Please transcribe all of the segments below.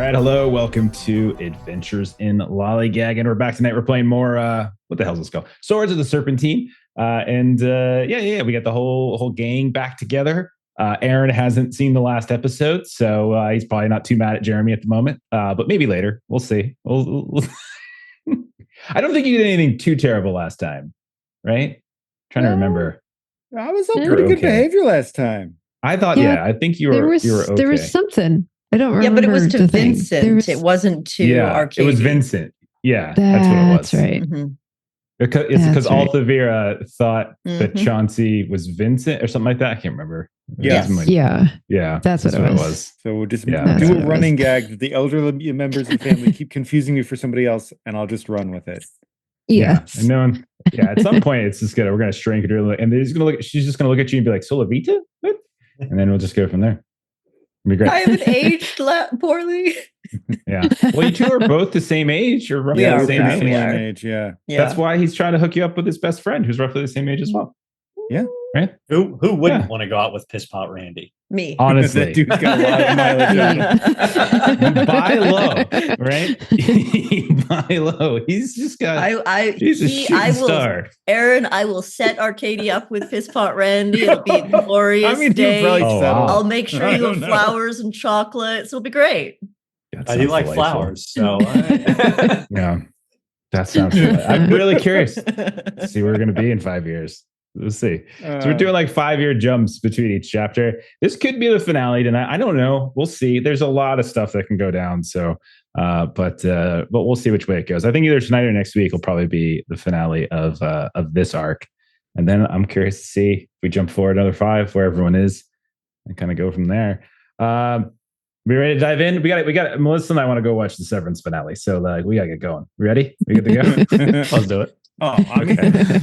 right, hello. Welcome to Adventures in Lollygagging. We're back tonight. We're playing more, what the hell's this called? Swords of the Serpentine. We got the whole gang back together. Aaron hasn't seen the last episode, so he's probably not too mad at Jeremy at the moment. But maybe later. We'll see. We'll I don't think you did anything too terrible last time, right? Trying to remember. I was on pretty good behavior last time. I thought, I think you were okay. There was something. I don't remember. Yeah, but it was to Vincent. It wasn't to Arkadiy. It was Vincent. Yeah, that's what it was. That's right. Mm-hmm. It's because Altavira thought that Chauncey was Vincent or something like that. I can't remember. Yes. Yeah. That's what it was. So we'll just do a running gag. The elderly members of the family keep confusing me for somebody else, and I'll just run with it. Yeah. And no one, at some point it's just we're gonna shrink it, and she's just gonna look at you and be like, Solavita? What? And then we'll just go from there. It'll be great. I haven't aged poorly. Yeah. Well, you two are both the same age, or roughly the same age. Yeah. That's why he's trying to hook you up with his best friend, who's roughly the same age as well. Yeah. Right? Who wouldn't want to go out with Piss Pot Randy? Me. Honestly. That dude's got a lot of mileage on him. Buy low, right? Buy low. He's just got he's a shooting star. Aaron, I will set Arkadiy up with Piss Pot Randy. It'll be a glorious day. I'll make sure you have flowers and chocolates. It'll be great. I do like flowers, so yeah. That sounds good. I'm really curious to see where we're going to be in 5 years. We'll see. So we're doing like 5-year jumps between each chapter. This could be the finale tonight. I don't know. We'll see. There's a lot of stuff that can go down. So, but we'll see which way it goes. I think either tonight or next week will probably be the finale of this arc. And then I'm curious to see if we jump forward another 5 where everyone is and kind of go from there. We ready to dive in? We got Melissa and I want to go watch the Severance finale. So we got to get going. We ready? We good to go? Let's do it. Oh, okay.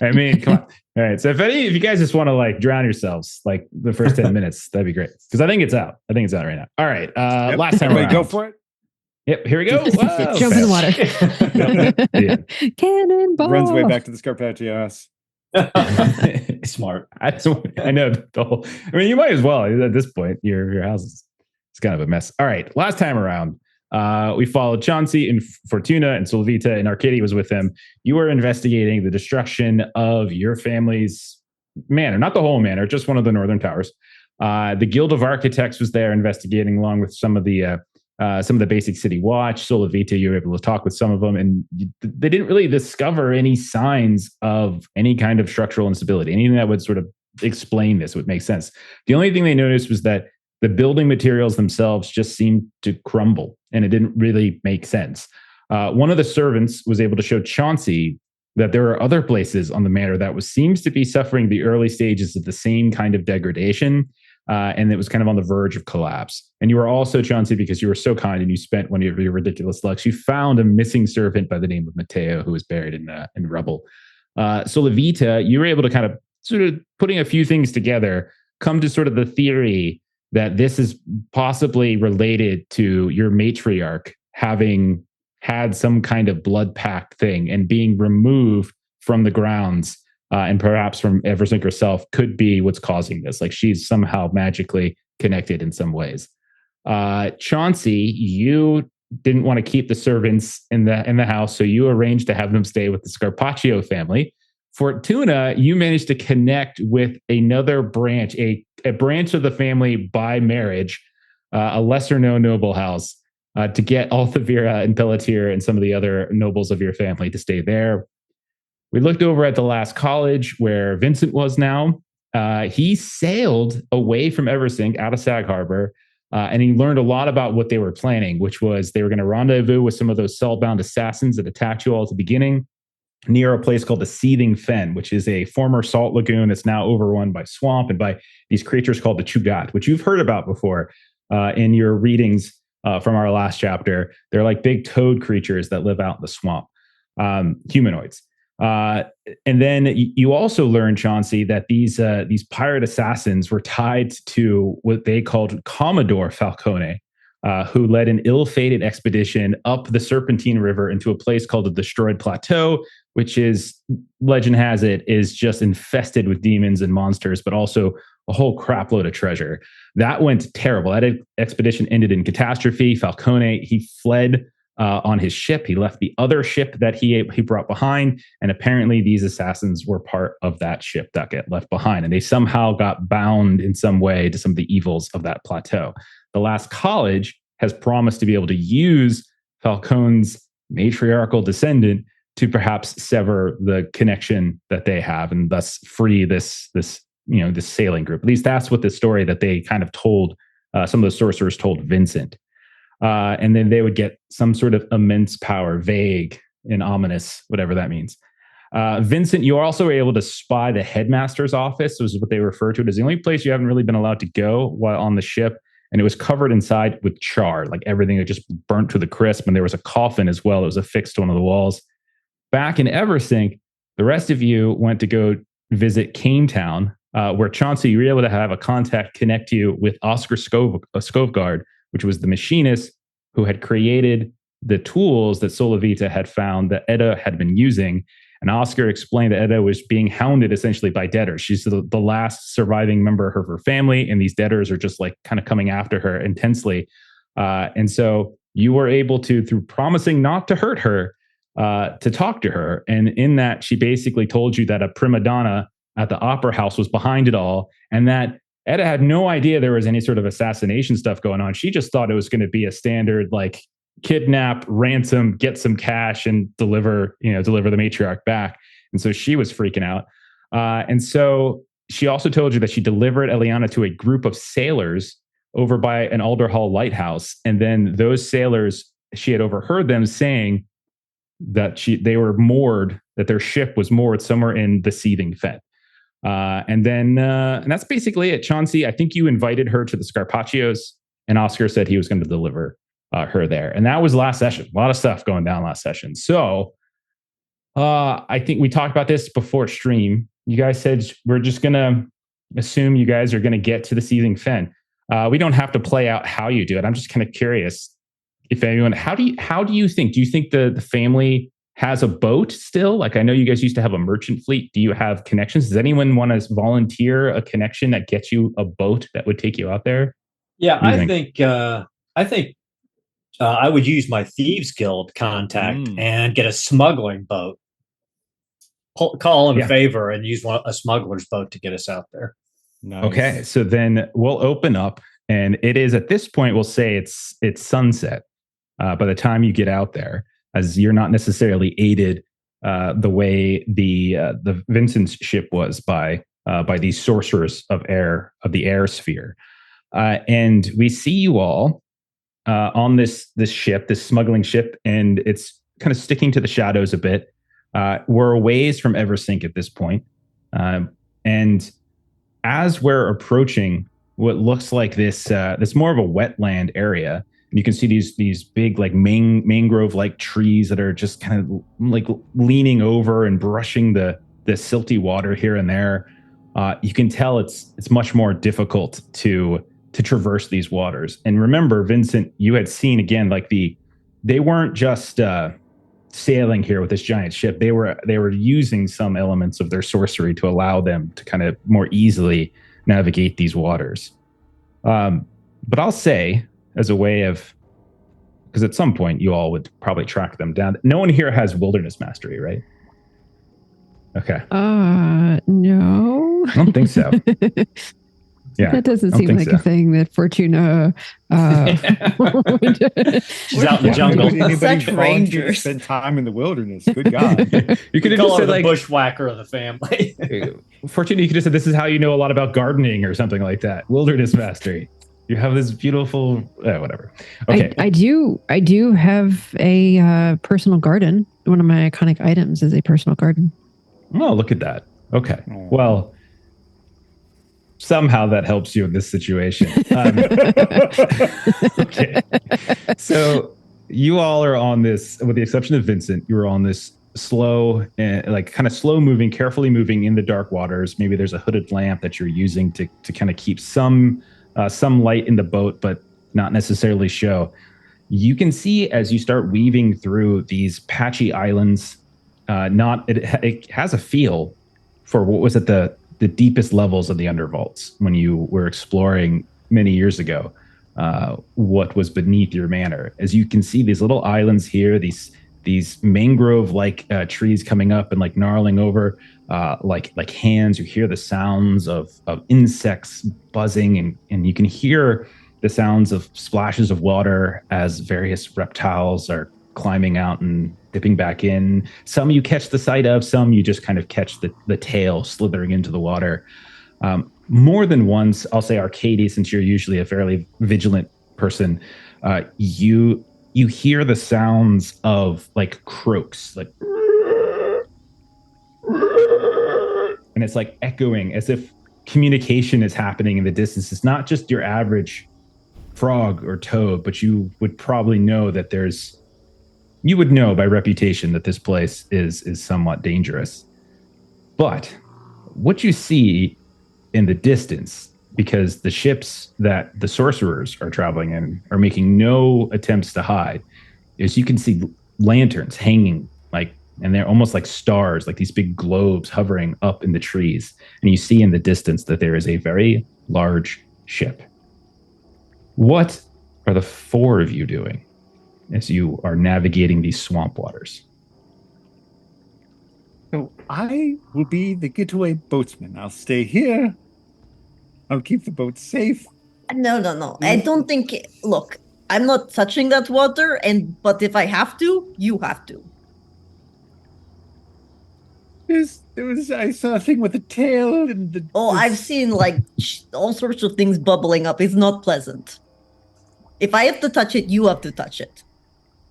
I mean, come on. All right. So if you guys just want to drown yourselves the first 10 minutes, that'd be great. Because I think it's out. right now. All right. Last time around. Go for it. Yep. Here we go. Whoa, jump in the water. Cannonball. Runs way back to the Scarpaccios. Smart. I know the whole. I mean, you might as well at this point. Your house is kind of a mess. All right. Last time around. We followed Chauncey and Fortuna and Solavita, and Arkadiy was with them. You were investigating the destruction of your family's manor, not the whole manor, just one of the northern towers. The Guild of Architects was there investigating, along with some of the basic city watch. Solavita, you were able to talk with some of them, and they didn't really discover any signs of any kind of structural instability, anything that would sort of explain this, would make sense. The only thing they noticed was that the building materials themselves just seemed to crumble, and it didn't really make sense. One of the servants was able to show Chauncey that there are other places on the manor that seems to be suffering the early stages of the same kind of degradation, and it was kind of on the verge of collapse. And you were also, Chauncey, because you were so kind and you spent one of your ridiculous lucks, you found a missing servant by the name of Matteo who was buried in rubble. Solavita, you were able to kind of sort of putting a few things together, come to sort of the theory that this is possibly related to your matriarch having had some kind of blood pact thing and being removed from the grounds, and perhaps from Eversink herself could be what's causing this. She's somehow magically connected in some ways. Chauncey, you didn't want to keep the servants in the house, so you arranged to have them stay with the Scarpaccio family. Fortuna, you managed to connect with another branch, a branch of the family by marriage, a lesser-known noble house, to get Altavira and Pelletier and some of the other nobles of your family to stay there. We looked over at the last college where Vincent was now. He sailed away from Eversink out of Sag Harbor, and he learned a lot about what they were planning, which was they were going to rendezvous with some of those Saltbound assassins that attacked you all at the beginning, near a place called the Seething Fen, which is a former salt lagoon that's now overrun by swamp and by these creatures called the Chugat, which you've heard about before in your readings from our last chapter. They're like big toad creatures that live out in the swamp, humanoids. And then you also learned, Chauncey, that these pirate assassins were tied to what they called Commodore Falcone, who led an ill-fated expedition up the Serpentine River into a place called the Destroyed Plateau, which is, legend has it, is just infested with demons and monsters, but also a whole crap load of treasure. That went terrible. That expedition ended in catastrophe. Falcone, he fled on his ship. He left the other ship that he brought behind. And apparently these assassins were part of that ship that got left behind. And they somehow got bound in some way to some of the evils of that plateau. The last college has promised to be able to use Falcone's matriarchal descendant to perhaps sever the connection that they have and thus free this sailing group. At least that's what the story that they kind of told, some of the sorcerers told Vincent. And then they would get some sort of immense power, vague and ominous, whatever that means. Vincent, you are also able to spy the headmaster's office, which is what they refer to it as the only place you haven't really been allowed to go while on the ship. And it was covered inside with char, like everything had just burnt to the crisp. And there was a coffin as well. It was affixed to one of the walls. Back in Eversink, the rest of you went to go visit Cametown, where Chauncey, you were able to have a contact connect you with Oscar Skovgard, which was the machinist who had created the tools that Solavita had found that Edda had been using. And Oscar explained that Edda was being hounded essentially by debtors. She's the last surviving member of her family, and these debtors are just like kind of coming after her intensely. And so you were able to, through promising not to hurt her, to talk to her. And in that, she basically told you that a prima donna at the opera house was behind it all, and that Edda had no idea there was any sort of assassination stuff going on. She just thought it was going to be a standard, like, kidnap, ransom, get some cash, and deliver the matriarch back. And so she was freaking out. And so she also told you that she delivered Eliana to a group of sailors over by an Alderhall lighthouse. And then those sailors, she had overheard them saying that they were moored, that their ship was moored somewhere in the seething fen. And that's basically it. Chauncey, I think you invited her to the Scarpaccios, and Oscar said he was going to deliver her there. And that was last session. A lot of stuff going down last session. So I think we talked about this before stream. You guys said we're just going to assume you guys are going to get to the seething fen. We don't have to play out how you do it. I'm just kind of curious if anyone, how do you think? Do you think the family has a boat still? Like, I know you guys used to have a merchant fleet. Do you have connections? Does anyone want to volunteer a connection that gets you a boat that would take you out there? Yeah, I think I would use my Thieves Guild contact and get a smuggling boat. Call in a favor and use a smuggler's boat to get us out there. Nice. Okay, so then we'll open up, and it is at this point, we'll say it's sunset by the time you get out there, as you're not necessarily aided the way the Vincent's ship was by these sorcerers of the air sphere. And we see you all on this ship, this smuggling ship, and it's kind of sticking to the shadows a bit. We're a ways from Eversink at this point. And as we're approaching what looks like this more of a wetland area, and you can see these big like mangrove-like trees that are just kind of like leaning over and brushing the silty water here and there. You can tell it's much more difficult to traverse these waters. And remember, Vincent, you had seen again, like they weren't just sailing here with this giant ship. They were using some elements of their sorcery to allow them to kind of more easily navigate these waters. But I'll say, as a way of, because at some point you all would probably track them down. No one here has wilderness mastery, right? Okay. No. I don't think so. Yeah, that doesn't seem like a thing that Fortuna. She's out in the jungle. Anybody Such rangers spend time in the wilderness? Good God! You could have call just her said the like bushwhacker of the family. Fortuna. You could have said this is how you know a lot about gardening or something like that. Wilderness mastery. You have this beautiful whatever. Okay, I do have a personal garden. One of my iconic items is a personal garden. Oh, look at that. Okay, well. Somehow that helps you in this situation. Okay. So you all are on this, with the exception of Vincent, you are on this slow, like kind of slow moving, carefully moving in the dark waters. Maybe there's a hooded lamp that you're using to kind of keep some light in the boat, but not necessarily show. You can see as you start weaving through these patchy islands, it has a feel for what was at the the deepest levels of the undervaults when you were exploring many years ago what was beneath your manor. As you can see these little islands here, these mangrove-like trees coming up and like gnarling over like hands. You hear the sounds of insects buzzing, and you can hear the sounds of splashes of water as various reptiles are climbing out and dipping back in. Some you catch the sight of, some you just kind of catch the tail slithering into the water. More than once, I'll say Arkadiy, since you're usually a fairly vigilant person, you hear the sounds of like croaks, like, and it's like echoing as if communication is happening in the distance. It's not just your average frog or toad, but you would probably know that you would know by reputation that this place is somewhat dangerous. But what you see in the distance, because the ships that the sorcerers are traveling in are making no attempts to hide, is you can see lanterns hanging and they're almost like stars, like these big globes hovering up in the trees. And you see in the distance that there is a very large ship. What are the four of you doing as you are navigating these swamp waters? So I will be the getaway boatsman. I'll stay here. I'll keep the boat safe. No. I don't think. Look, I'm not touching that water, but if I have to, you have to. I saw a thing with a tail and I've seen all sorts of things bubbling up. It's not pleasant. If I have to touch it, you have to touch it.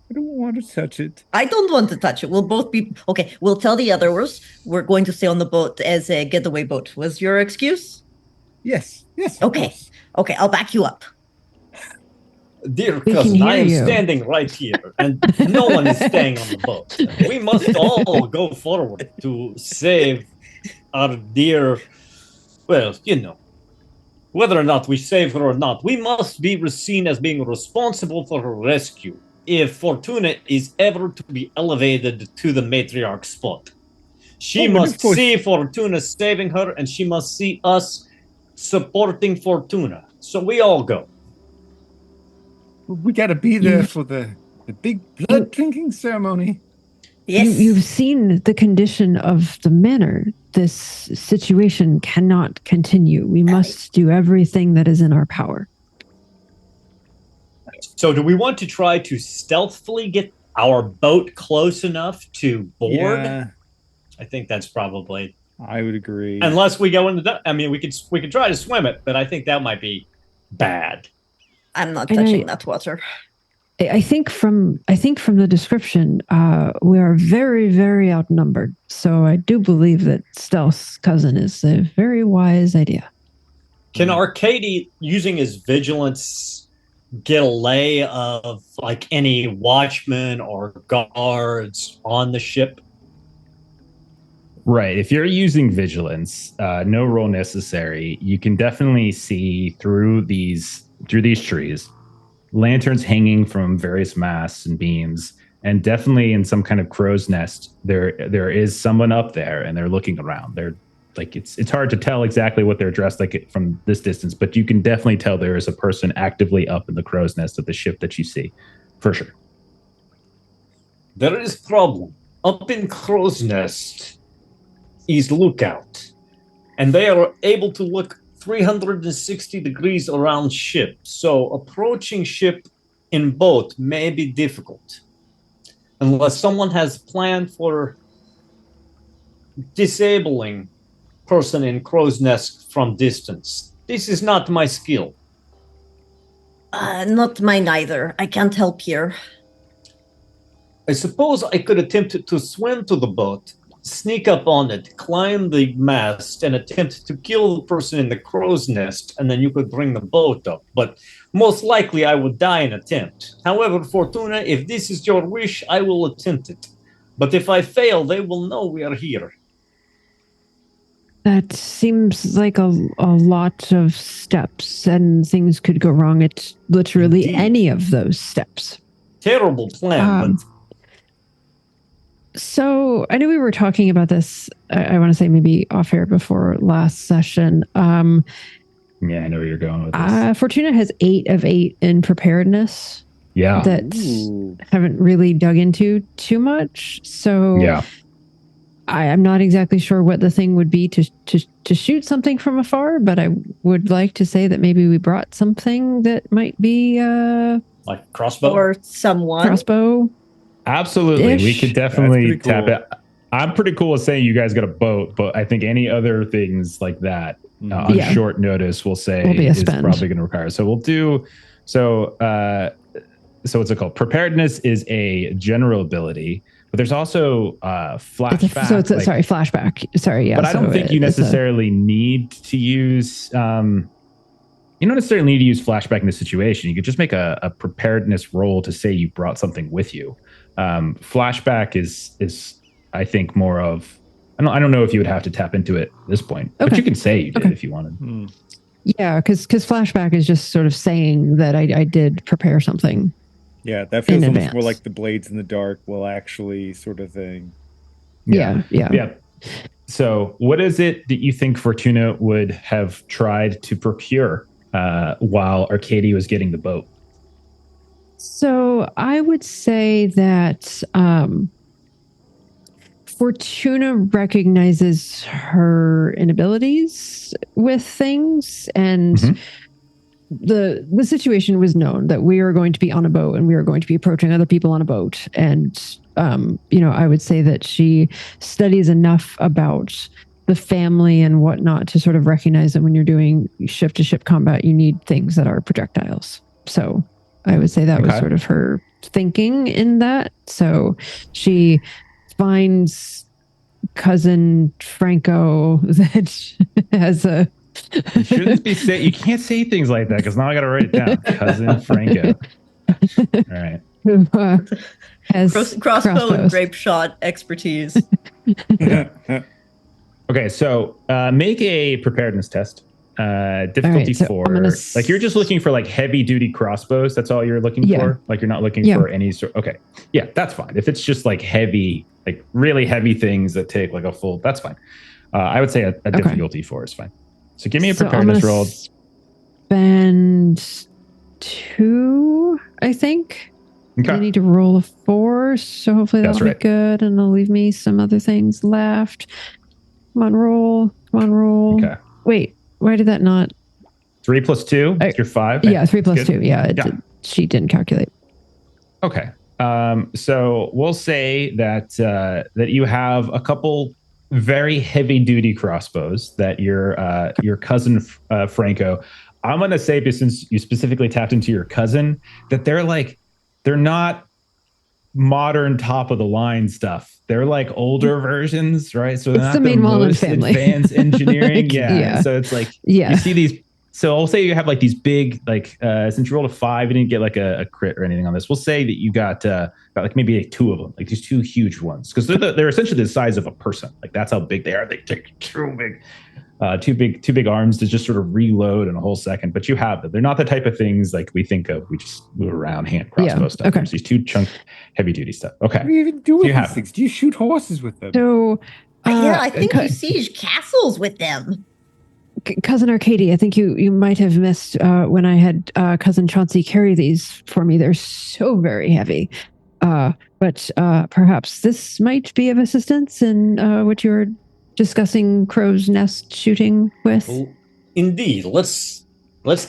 I don't want to touch it. I don't want to touch it. We'll both be okay. We'll tell the others we're going to stay on the boat as a getaway boat. Was your excuse? Yes. Okay. I'll back you up. Dear cousin, I am standing right here, and no one is staying on the boat. We must all go forward to save our dear, whether or not we save her or not, we must be seen as being responsible for her rescue if Fortuna is ever to be elevated to the matriarch spot. She must see Fortuna saving her, and she must see us supporting Fortuna. So we all go. We got to be there for the big blood drinking ceremony. Yes. You've seen the condition of the manor. This situation cannot continue. We must do everything that is in our power. So do we want to try to stealthily get our boat close enough to board? Yeah. I think that's probably... I would agree. Unless we go into the... I mean, we could try to swim it, but I think that might be bad. I'm not touching that water. I think from the description, we are very, very outnumbered. So I do believe that stealth's cousin is a very wise idea. Can Arkadiy, using his vigilance, get a lay of any watchmen or guards on the ship? Right. If you're using vigilance, no roll necessary. You can definitely see through these trees, lanterns hanging from various masts and beams, and definitely in some kind of crow's nest, there is someone up there, and they're looking around. They're it's hard to tell exactly what they're dressed like from this distance, but you can definitely tell there is a person actively up in the crow's nest of the ship that you see, for sure. There is problem. Up in crow's nest is lookout, and they are able to look 360 degrees around ship, so approaching ship in boat may be difficult unless someone has a plan for disabling person in crow's nest from distance. This is not my skill. Not mine either. I can't help here. I suppose I could attempt to swim to the boat, sneak up on it, climb the mast, and attempt to kill the person in the crow's nest, and then you could bring the boat up. But most likely I would die in attempt. However, Fortuna, if this is your wish, I will attempt it. But if I fail, they will know we are here. That seems like a lot of steps, and things could go wrong at literally any of those steps. Terrible plan, but... So I knew we were talking about this. I want to say maybe off air before last session. Yeah, I know where you're going with this. Fortuna has 8 of 8 in preparedness. Yeah. That haven't really dug into too much. So yeah. I'm not exactly sure what the thing would be to shoot something from afar, but I would like to say that maybe we brought something that might be like crossbow or someone crossbow. Absolutely, we could definitely cool. tap it. I'm pretty cool with saying you guys got a boat, but I think any other things like that on short notice, we'll say is probably going to require. So we'll do so. So what's it called? Preparedness is a general ability, but there's also flashback. Flashback. Sorry, yeah. But I don't think you necessarily need to use. You don't necessarily need to use flashback in this situation. You could just make a preparedness roll to say you brought something with you. Flashback is I think more of. I don't know if you would have to tap into it at this point, but you can say you did if you wanted. Yeah, because flashback is just sort of saying that I did prepare something. Yeah, that feels almost more like the blades in the dark will actually sort of thing. Yeah. So what is it that you think Fortuna would have tried to procure while Arkadiy was getting the boat? So I would say that Fortuna recognizes her inabilities with things, and the situation was known that we are going to be on a boat and we are going to be approaching other people on a boat. And, I would say that she studies enough about the family and whatnot to sort of recognize that when you're doing ship to ship combat, you need things that are projectiles. So I would say that was sort of her thinking in that. So she finds cousin Franco that has a. You shouldn't be saying. You can't say things like that because now I got to write it down. Cousin Franco. All right. Who has crossbow and grape shot expertise. Okay, so make a preparedness test. Difficulty 4. Like you're just looking for like heavy duty crossbows. That's all you're looking for. Like you're not looking for any sort. Okay, yeah, that's fine. If it's just like heavy, like really heavy things that take like a full, that's fine. I would say a difficulty 4 is fine. So give me a preparedness roll. Spend 2, I think. Okay. I need to roll a 4, so hopefully that'll be good, and it'll leave me some other things left. Come on, roll. Okay. Wait, why did that not? 3 plus 2. You're 5. Yeah, 3 plus 2. Yeah, she didn't calculate. Okay. So we'll say that that you have a couple very heavy duty crossbows that your cousin Franco. I'm going to say, since you specifically tapped into your cousin, that they're not modern top of the line stuff. They're like older versions, right? So they're not the most advanced engineering. So it's like you see these. So I'll say you have like these big, like since you rolled a 5, you didn't get like a crit or anything on this. We'll say that you got like maybe like 2 of them, like these 2 huge ones, because they're essentially the size of a person. Like that's how big they are. They take too big arms to just sort of reload in a whole second. But you have them. They're not the type of things like we think of. We just move around hand crossbow stuff. There's these 2 chunk heavy duty stuff. Okay. What do you even do with these things? Do you shoot horses with them? So I think you siege castles with them. Cousin Arkadiy, I think you might have missed when I had cousin Chauncey carry these for me. They're so very heavy. But perhaps this might be of assistance in what you're discussing crow's nest shooting with. Well, indeed. Let's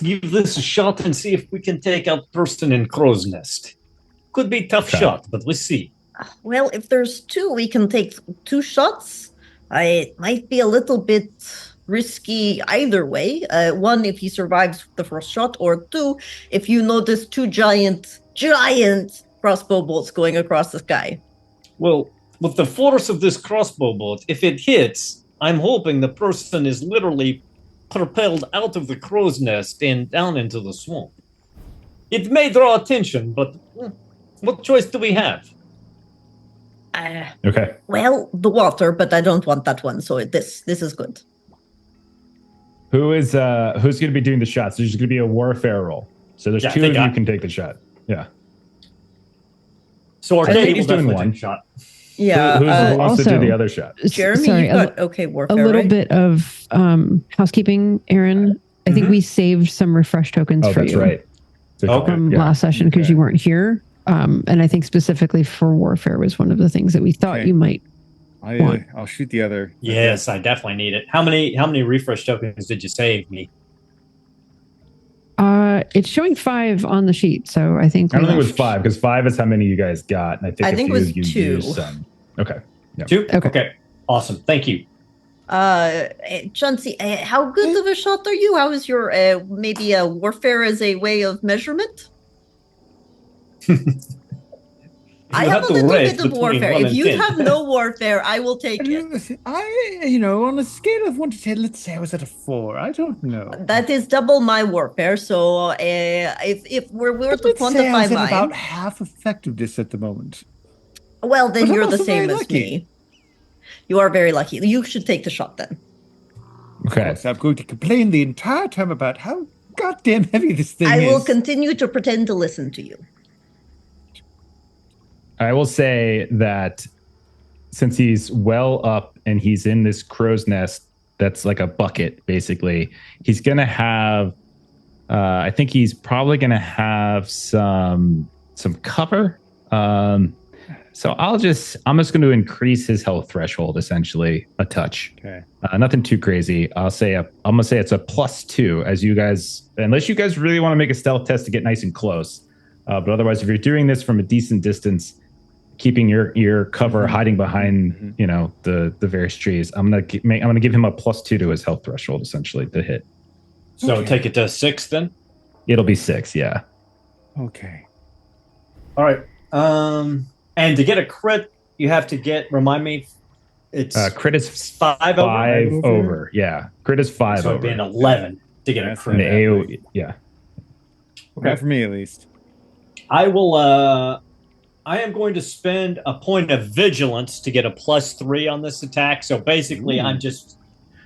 give this a shot and see if we can take out person in crow's nest. Could be a tough shot, but we'll see. Well, if there's 2, we can take 2 shots. It might be a little bit risky either way. 1, if he survives the first shot, or 2, if you notice 2 giant crossbow bolts going across the sky. Well, with the force of this crossbow bolt, if it hits, I'm hoping the person is literally propelled out of the crow's nest and down into the swamp. It may draw attention, but what choice do we have? Okay. Well, the water, but I don't want that one, so this is good. Who's going to be doing the shots? There's going to be a warfare roll. So there's 2 of you can take the shot. Yeah. So Arkadiy will doing 1 shot. Yeah. Who wants to do also- the other shot? Jeremy, Sorry, you've got okay warfare. a little right? bit of housekeeping, Aaron. I think we saved some refresh tokens Oh, for that's you right. Okay. from Yeah. last session because Okay. you weren't here. And I think specifically for warfare was one of the things that we thought Okay. you might. I'll shoot the other. Yes, I definitely need it. How many refresh tokens did you save me? It's showing 5 on the sheet, so I think I don't think it was left- 5 because 5 is how many you guys got, and I think it you was 2. used some. Okay. Yeah. 2? Okay. Okay. Awesome. Thank you. Chauncey, how good of a shot are you? How is your maybe warfare as a way of measurement? I have a little bit of warfare. If you have no warfare, I will take it. On a scale of 1 to 10, let's say I was at a 4. I don't know. That is double my warfare. So if we're to Let's say I quantify was at mine, about half effectiveness at the moment. well, then But I'm you're the also same very as lucky. me. You are very lucky. You should take the shot then. Of Okay. course, I'm going to complain the entire time about how goddamn heavy this thing I is. will continue to pretend to listen to you. I will say that since he's well up and he's in this crow's nest that's like a bucket, basically, he's going to have, I think he's probably going to have some cover. So I'm just going to increase his health threshold essentially a touch. Okay. Nothing too crazy. I'm going to say it's a +2 as you guys, unless you guys really want to make a stealth test to get nice and close. But otherwise, if you're doing this from a decent distance, keeping your cover, hiding behind the various trees, I'm gonna give him a +2 to his health threshold essentially to hit. So Okay. take it to 6 then. It'll be 6, yeah. Okay. All right. And to get a crit, you have to remind me. It's Crit is 5 over. over. Yeah, crit is 5 So it'd over. be an 11 to get a That's And the crit. AOE, yeah. Not for me, at least. I will. I am going to spend a point of vigilance to get a +3 on this attack. So basically, Ooh.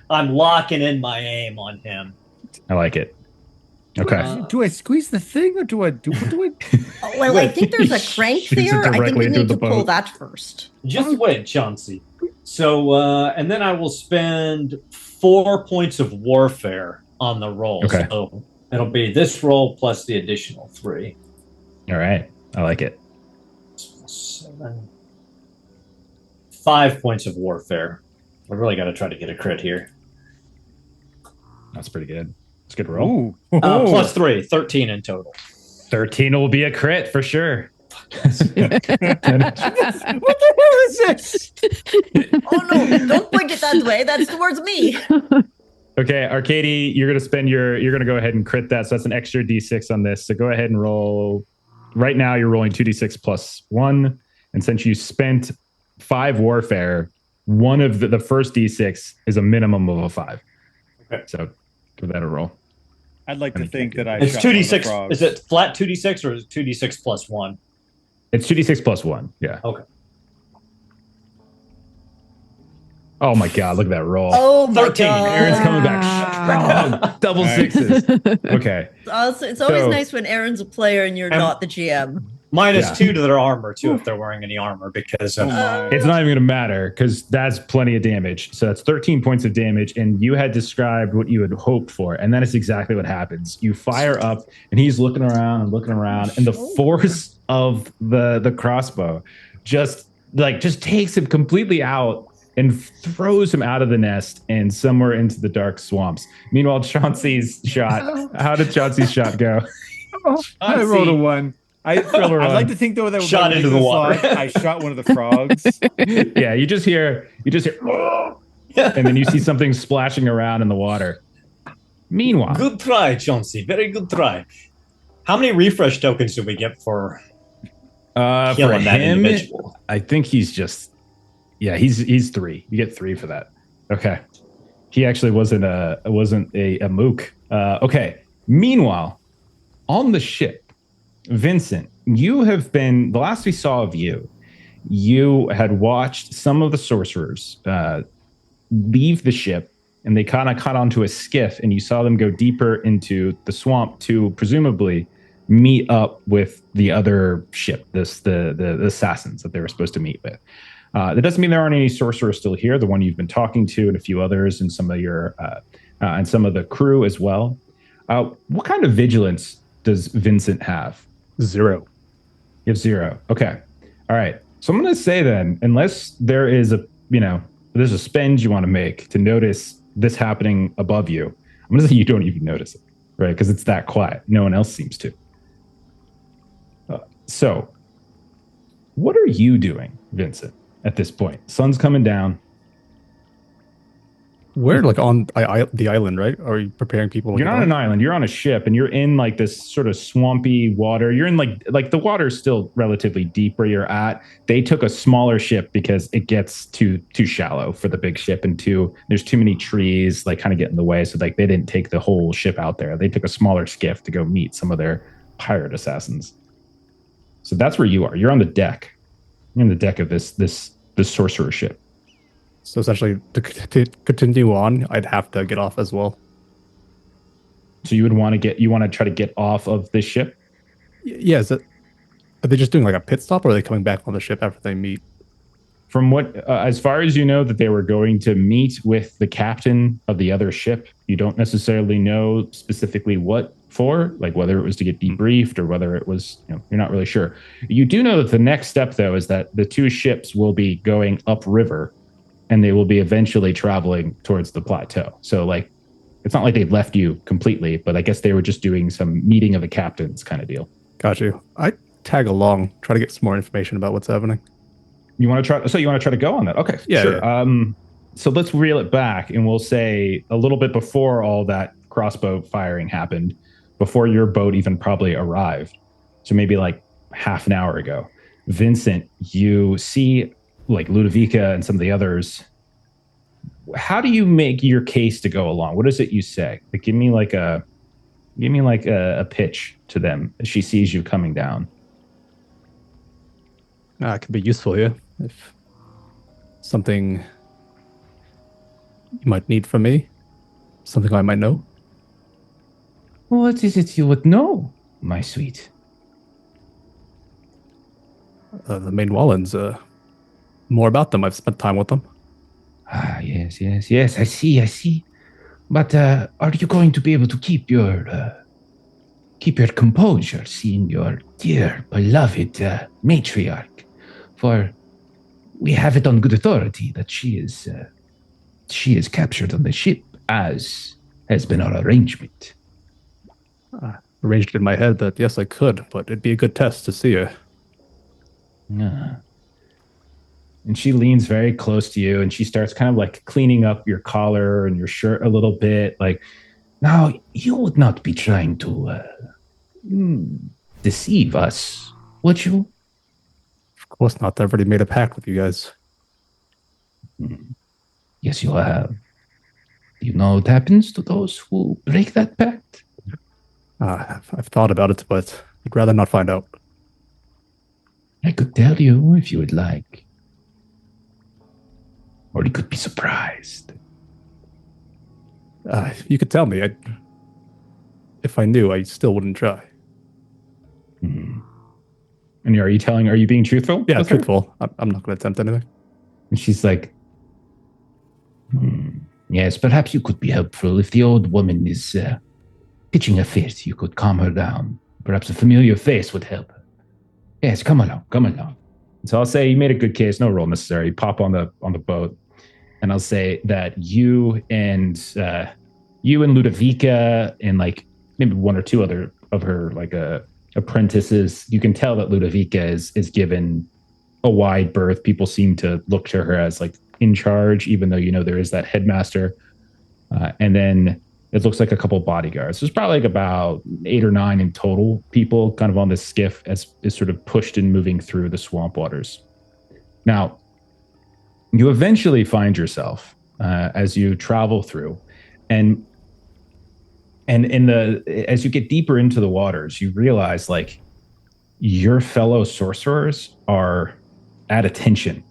I'm locking in my aim on him. I like it. Okay. Do I squeeze the thing or do I do? What do I? Oh, well, I think there's a crank Shoots it there. I think directly we into need the to pull boat. that first. Just wait, Chauncey. So, and then I will spend 4 points of warfare on the roll. Okay. So it'll be this roll plus the additional 3. All right. I like it. 7. 5 points of warfare. I really got to try to get a crit here. That's pretty good. It's a good roll. Ooh. Plus 3, 13 in total. 13 will be a crit for sure. What the hell is this? Oh no! Don't point it that way. That's towards me. Okay, Arkadiy, you're gonna go ahead and crit that. So that's an extra D6 on this. So go ahead and roll. Right now you're rolling 2D6 plus 1, and since you spent 5 warfare, one of the first D6 is a minimum of a 5. Okay. So give that a roll. I'd like to think that I. It's shot one of the 2d6. frogs. Is it flat 2d6 or is it 2d6 plus 1? It's 2D6 plus 1. Yeah. Okay. Oh my God! Look at that roll. Oh my 13. god! Aaron's coming back strong. Double All right. 6s. Okay. It's always So- nice when Aaron's a player and you're not the GM. Minus Yeah. 2 to their armor, too, if they're wearing any armor, because Oh my. It's not even going to matter because that's plenty of damage. So that's 13 points of damage, and you had described what you had hoped for, and that is exactly what happens. You fire up, and he's looking around, and the force of the crossbow just takes him completely out and throws him out of the nest and somewhere into the dark swamps. Meanwhile, Chauncey's shot. How did Chauncey's shot go? I rolled a 1. I'd like to think though that Shot into the water. I shot one of the frogs. Yeah, you just hear, and then you see something splashing around in the water. Meanwhile, Good try, Chauncey. Very good try. How many refresh tokens do we get for for killing that him, individual? I think he's 3. You get 3 for that. Okay. He actually wasn't a mook. Okay. Meanwhile, on the ship, Vincent, you have been, the last we saw of you, you had watched some of the sorcerers leave the ship, and they kind of caught onto a skiff, and you saw them go deeper into the swamp to presumably meet up with the other ship, the assassins that they were supposed to meet with. That doesn't mean there aren't any sorcerers still here. The one you've been talking to, and a few others, and some of your and some of the crew as well. What kind of vigilance does Vincent have? 0. You have 0. Okay. All right. So I'm going to say then, unless there is there's a spend you want to make to notice this happening above you, I'm going to say you don't even notice it, right? Because it's that quiet. No one else seems to. So what are you doing, Vincent, at this point? Sun's coming down. We're like on the island, right? Or are you preparing people? You're not on an island. You're on a ship, and you're in like this sort of swampy water. You're in like the water's still relatively deep where you're at. They took a smaller ship because it gets too shallow for the big ship, and there's too many trees like kind of get in the way. So like they didn't take the whole ship out there. They took a smaller skiff to go meet some of their pirate assassins. So that's where you are. You're on the deck. You're on the deck of this sorcerer ship. So essentially, to continue on, I'd have to get off as well. So you want to try to get off of this ship? Yeah. Are they just doing like a pit stop, or are they coming back on the ship after they meet? From what, as far as you know, that they were going to meet with the captain of the other ship. You don't necessarily know specifically what for, like whether it was to get debriefed or whether it was, you're not really sure. You do know that the next step, though, is that the two ships will be going upriver, and they will be eventually traveling towards the plateau. So like, it's not like they've left you completely, but I guess they were just doing some meeting of the captains kind of deal. Got you. I tag along, try to get some more information about what's happening. You want to try to go on that? Okay, yeah, sure. Yeah. So let's reel it back, and we'll say a little bit before all that crossbow firing happened, before your boat even probably arrived. So maybe like half an hour ago, Vincent, you see like Ludovica and some of the others. How do you make your case to go along? What is it you say? Like, give me like a pitch to them as she sees you coming down. It could be useful here. If something you might need from me, something I might know. What is it you would know, my sweet? The main Wallens, more about them. I've spent time with them. Ah, yes. I see. But are you going to be able to keep your composure, seeing your dear, beloved matriarch? For we have it on good authority that she is captured on the ship, as has been our arrangement. Arranged it in my head that yes, I could, but it'd be a good test to see her. Yeah. And she leans very close to you, and she starts kind of like cleaning up your collar and your shirt a little bit. Like, now, you would not be trying to deceive us, would you? Of course not. I've already made a pact with you guys. Yes, you have. Do you know what happens to those who break that pact? I've thought about it, but I'd rather not find out. I could tell you if you would like. Or you could be surprised. You could tell me. If I knew, I still wouldn't try. And are you being truthful? Yeah, truthful. I'm not going to attempt anything. And she's like, yes, perhaps you could be helpful. If the old woman is pitching a fit, you could calm her down. Perhaps a familiar face would help. Yes, come along. So I'll say you made a good case. No roll necessary. Pop on the boat. And I'll say that you and Ludovica and like maybe one or two other of her like apprentices. You can tell that Ludovica is given a wide berth. People seem to look to her as like in charge, even though there is that headmaster. And then it looks like a couple of bodyguards. There's probably like about 8 or 9 in total people kind of on this skiff as is sort of pushed and moving through the swamp waters. Now, you eventually find yourself as you travel through, and as you get deeper into the waters, you realize like your fellow sorcerers are at attention.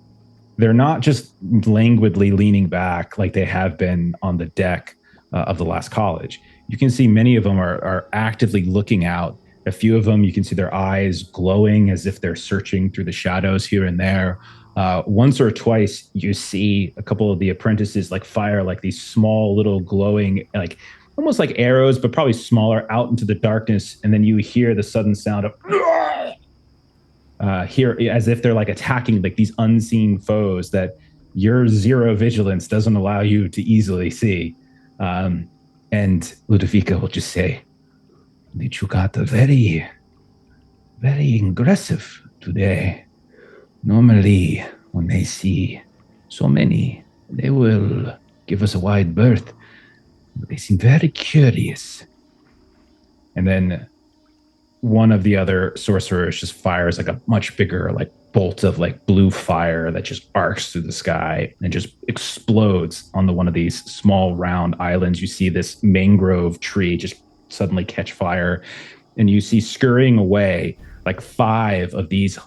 They're not just languidly leaning back like they have been on the deck of the last college. You can see many of them are actively looking out. A few of them, you can see their eyes glowing as if they're searching through the shadows here and there. Once or twice, you see a couple of the apprentices like fire like these small little glowing, like almost like arrows, but probably smaller, out into the darkness. And then you hear the sudden sound of here, as if they're like attacking like these unseen foes that your zero vigilance doesn't allow you to easily see. And Ludovica will just say, "That you got very, very aggressive today. Normally, when they see so many, they will give us a wide berth. But they seem very curious." And then one of the other sorcerers just fires like a much bigger like bolt of like blue fire that just arcs through the sky and just explodes on one of these small round islands. You see this mangrove tree just suddenly catch fire, and you see scurrying away like 5 of these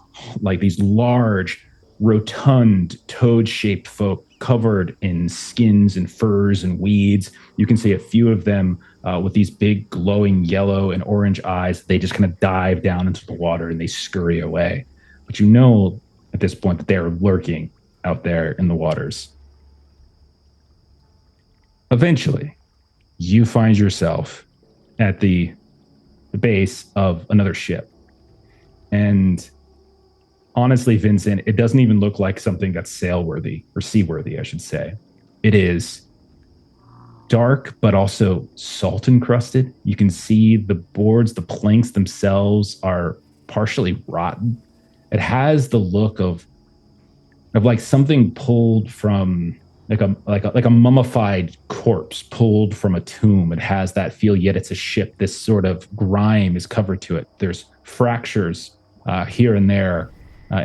large rotund toad-shaped folk covered in skins and furs and weeds. You can see a few of them with these big glowing yellow and orange eyes. They just kind of dive down into the water and they scurry away. But you know at this point that they are lurking out there in the waters. Eventually, you find yourself at the base of another ship. And honestly, Vincent, it doesn't even look like something that's sailworthy or seaworthy, I should say. It is dark, but also salt encrusted. You can see the boards, the planks themselves are partially rotten. It has the look of like something pulled from like a mummified corpse pulled from a tomb. It has that feel, yet it's a ship. This sort of grime is covered to it. There's fractures here and there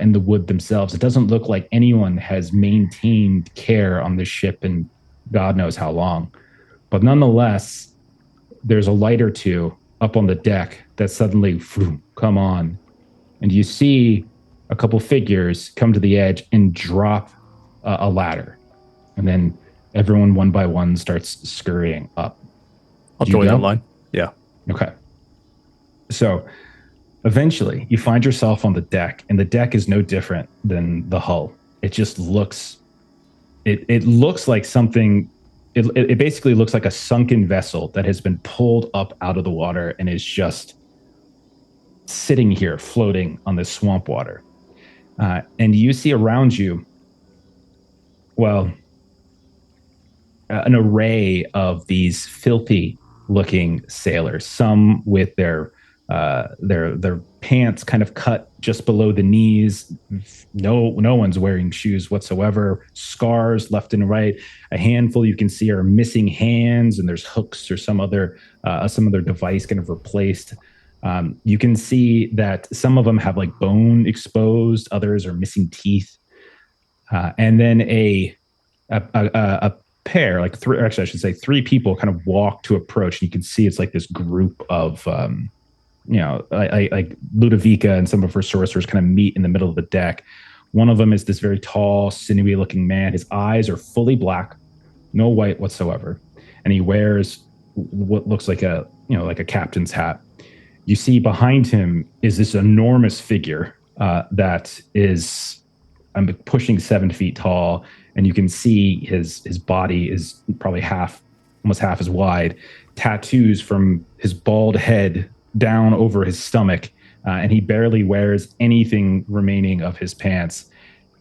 in the wood themselves. It doesn't look like anyone has maintained care on this ship in God knows how long. But nonetheless, there's a light or two up on the deck that suddenly come on. And you see a couple figures come to the edge and drop a ladder. And then everyone one by one starts scurrying up. I'll join that line. Yeah. Okay. So eventually you find yourself on the deck, and the deck is no different than the hull. It just looks, it looks like something, it basically looks like a sunken vessel that has been pulled up out of the water and is just sitting here floating on this swamp water. And you see around you, well, an array of these filthy looking sailors, some with their pants kind of cut just below the knees. No one's wearing shoes whatsoever. Scars left and right. A handful you can see are missing hands, and there's hooks or some other device kind of replaced. You can see that some of them have like bone exposed. Others are missing teeth. And then a pair, like three, actually I should say 3 people kind of walk to approach, and you can see it's like this group of, like Ludovica and some of her sorcerers kind of meet in the middle of the deck. One of them is this very tall, sinewy looking man. His eyes are fully black, no white whatsoever. And he wears what looks like a captain's hat. You see behind him is this enormous figure that is pushing 7 feet tall. And you can see his body is probably almost half as wide. Tattoos from his bald head down over his stomach, and he barely wears anything remaining of his pants.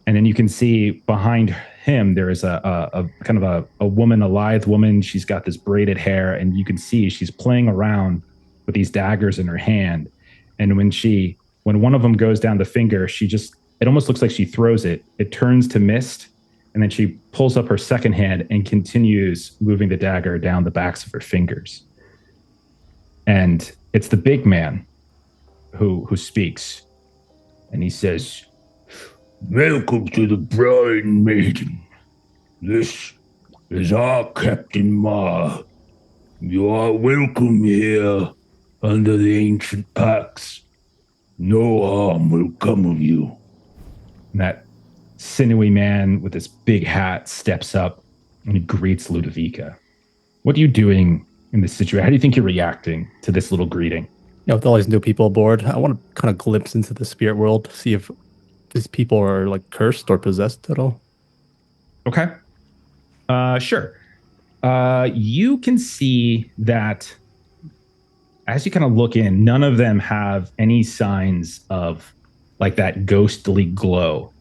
And then you can see behind him there is a kind of a woman, a lithe woman. She's got this braided hair, and you can see she's playing around with these daggers in her hand. And when one of them goes down the finger, it almost looks like she throws it. It turns to mist. And then she pulls up her second hand and continues moving the dagger down the backs of her fingers. And it's the big man who speaks. And he says, "Welcome to the Bride Maiden. This is our Captain Ma. You are welcome here under the ancient pacts. No harm will come of you." And that sinewy man with this big hat steps up and he greets Ludovica. What are you doing in this situation? How do you think you're reacting to this little greeting? With all these new people aboard, I want to kind of glimpse into the spirit world, see if these people are like cursed or possessed at all? Okay. Sure. You can see that as you kind of look in, none of them have any signs of like that ghostly glow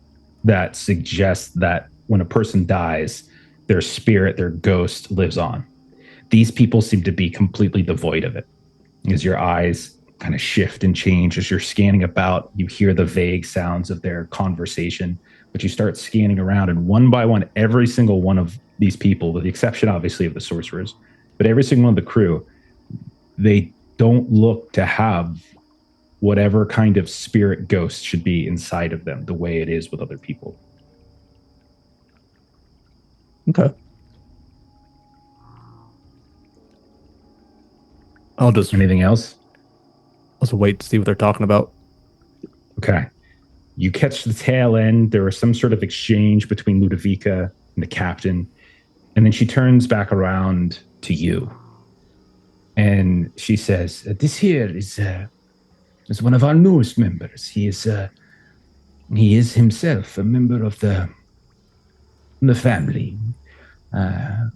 that suggests that when a person dies, their spirit, their ghost lives on. These people seem to be completely devoid of it. As your eyes kind of shift and change as you're scanning about, you hear the vague sounds of their conversation, but you start scanning around, and one by one, every single one of these people, with the exception obviously of the sorcerers, but every single one of the crew, they don't look to have whatever kind of spirit ghost should be inside of them the way it is with other people. Okay. I'll just Anything else? also wait to see what they're talking about. Okay. You catch the tail end. There was some sort of exchange between Ludovica and the captain. And then she turns back around to you. And she says, this here is one of our newest members. He is himself a member of the family.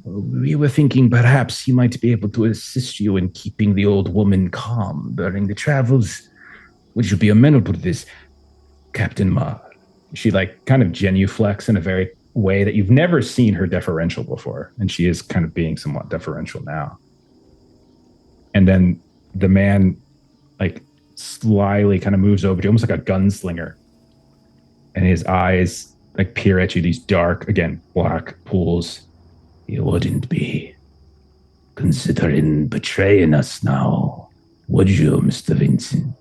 We were thinking perhaps he might be able to assist you in keeping the old woman calm during the travels. Would you be amenable to this, Captain Ma? She like kind of genuflects in a very way that you've never seen her deferential before. And she is kind of being somewhat deferential now. And then the man like slyly kind of moves over to you, almost like a gunslinger. And his eyes like peer at you, these dark, again, black pools. You wouldn't be considering betraying us now, would you, Mr. Vincent?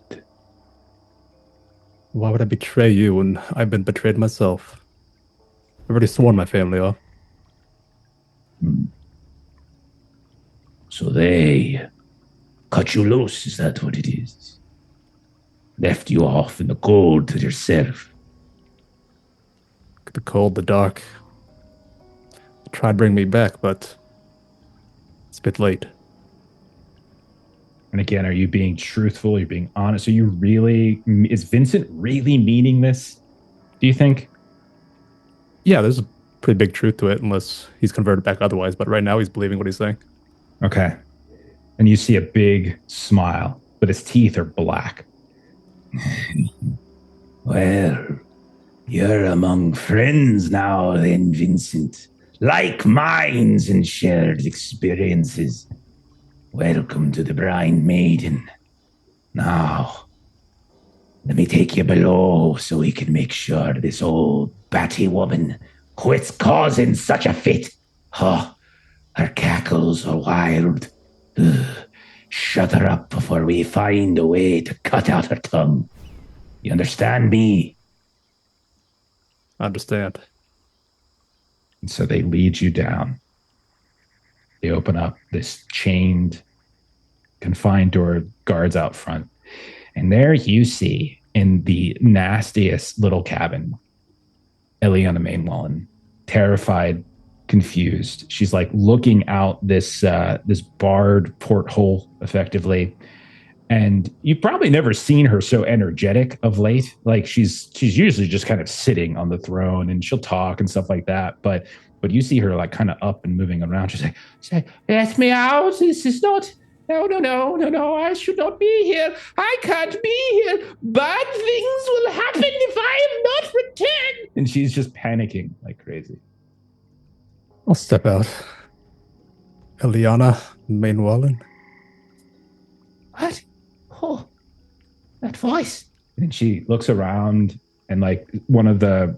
Why would I betray you when I've been betrayed myself? I've already sworn my family off. So they cut you loose, is that what it is? Left you off in the cold to yourself. The cold, the dark. Tried to bring me back, but it's a bit late. And again, are you being truthful? Are you being honest? Are you really, is Vincent really meaning this? Do you think? Yeah, there's a pretty big truth to it, unless he's converted back otherwise. But right now, he's believing what he's saying. Okay. And you see a big smile, but his teeth are black. Well, you're among friends now then, Vincent. Like minds and shared experiences. Welcome to the Blind Maiden. Now, let me take you below so we can make sure this old batty woman quits causing such a fit. Her cackles are wild. Shut her up before we find a way to cut out her tongue. You understand me? I understand. And so they lead you down. They open up this chained, confined door, guards out front. And there you see, in the nastiest little cabin, Eliana Mainwallen, terrified, confused. She's like looking out this barred porthole, effectively. And you've probably never seen her so energetic of late. Like she's usually just kind of sitting on the throne, and she'll talk and stuff like that. But you see her like kind of up and moving around. She's like, let me out. This is not. No. I should not be here. I can't be here. Bad things will happen if I am not returned. And she's just panicking like crazy. I'll step out. Eliana Mainwallen. What? Oh, that voice. And she looks around, and like one of the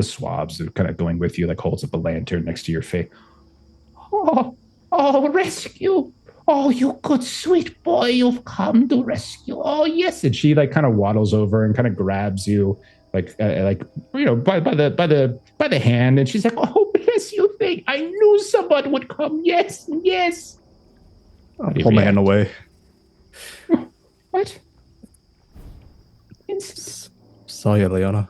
swabs that are kind of going with you, like holds up a lantern next to your face. Oh, rescue. Oh, you good sweet boy, you've come to rescue. Oh, yes. And she like kind of waddles over and kind of grabs you by the hand, and she's like, oh, bless you, thing. I knew someone would come. Yes. I'll pull my hand away. What? Sorry, Eliana.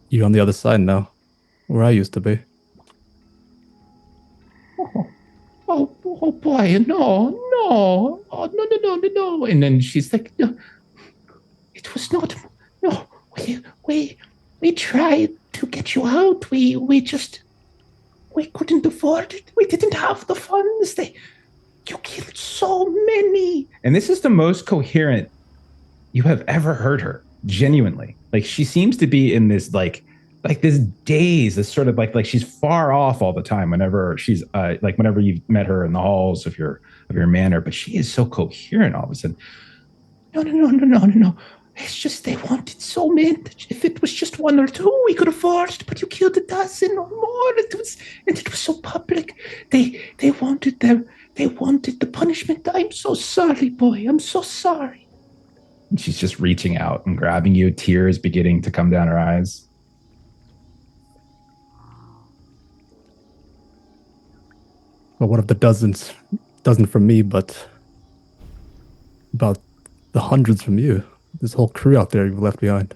You're on the other side now, where I used to be. Oh, Oh boy, no. Oh, no. And then she's like, no, it was not. No, we tried to get you out. We couldn't afford it. We didn't have the funds. You killed so many. And this is the most coherent you have ever heard her. Genuinely, like she seems to be in this like this daze, this sort of like she's far off all the time. Whenever she's like whenever you've met her in the halls of your manor, but she is so coherent all of a sudden. No. It's just they wanted so many. If it was just one or two, we could afford it. But you killed a dozen or more. It was so public. They wanted them. They wanted the punishment. I'm so sorry, boy. I'm so sorry. And she's just reaching out and grabbing you, tears beginning to come down her eyes. Well, what of the dozen from me, but about the hundreds from you? This whole crew out there you've left behind.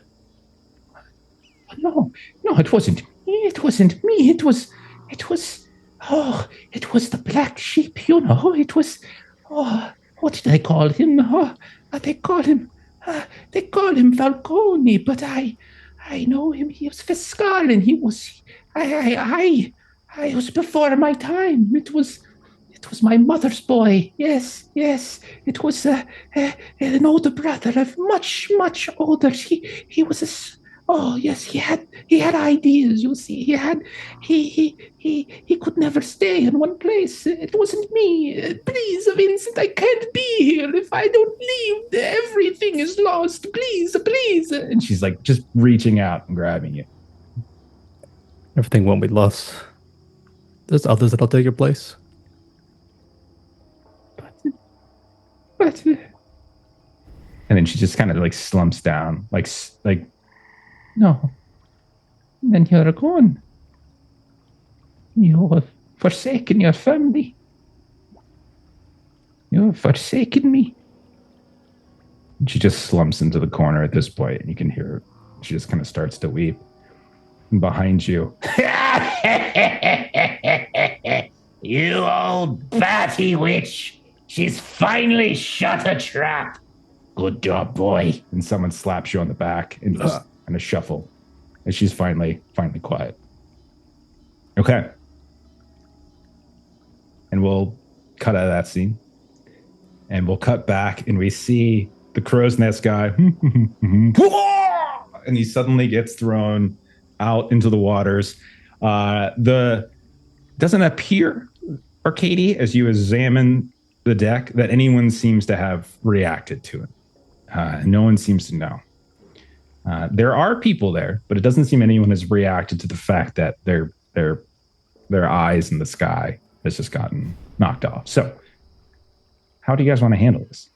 No, it wasn't me. It wasn't me. It was the black sheep, you know. It was, what did they call him? They call him Falcone, but I know him. He was Fiscal, and I was before my time. It was my mother's boy. Yes. It was an older brother, much older. He was he had ideas. You see, he could never stay in one place. It wasn't me. Please, Vincent, I can't be here. If I don't leave, everything is lost. Please. And she's like just reaching out and grabbing you. Everything won't be lost. There's others that'll take your place. But and then she just kind of like slumps down, like no. And then you're gone. You have forsaken your family. You have forsaken me. And she just slumps into the corner at this point, and you can hear her. She just kind of starts to weep. And behind you, you old batty witch. She's finally shut a trap. Good job, boy. And someone slaps you on the back and just kind of shuffle. And she's finally quiet. Okay. And we'll cut out of that scene. And we'll cut back and we see the crow's nest guy. And he suddenly gets thrown out into the waters. Doesn't appear, Arkadiy, as you examine the deck, that anyone seems to have reacted to it. No one seems to know. There are people there, but it doesn't seem anyone has reacted to the fact that their eyes in the sky has just gotten knocked off. So, how do you guys want to handle this?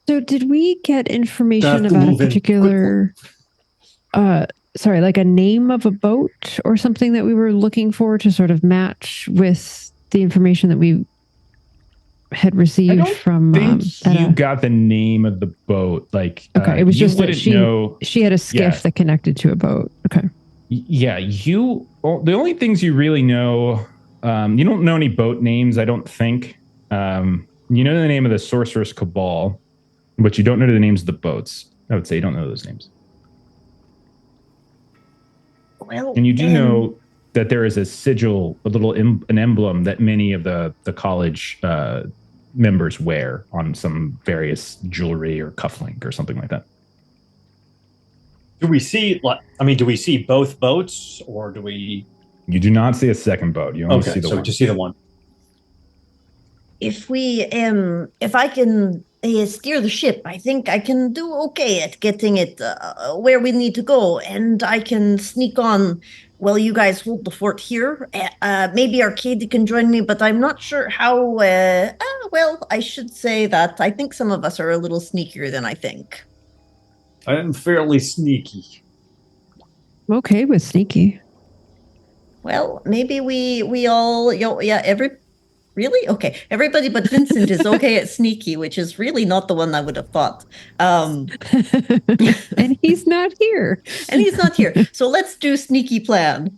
So, did we get information about a particular, like a name of a boat or something that we were looking for to sort of match with the information that we had received from? I think you got the name of the boat. Like, okay, it was just that she had a skiff that connected to a boat. Okay. Yeah, the only things you really know, you don't know any boat names, I don't think. You know the name of the Sorceress Cabal, but you don't know the names of the boats. I would say you don't know those names. Well, and you do know that there is a sigil, an emblem that many of the college members wear on some various jewelry or cufflink or something like that. Do we see both boats, or do we? You do not see a second boat. You only see the one. So just see the one. If I can steer the ship, I think I can do okay at getting it where we need to go, and I can sneak on while you guys hold the fort here. Maybe Arkadiy can join me, but I'm not sure how. Well, I should say that I think some of us are a little sneakier than I think. I am fairly sneaky. I'm okay with sneaky. Well, maybe we all, really? Okay. Everybody but Vincent is okay at sneaky, which is really not the one I would have thought. And he's not here. So let's do sneaky plan.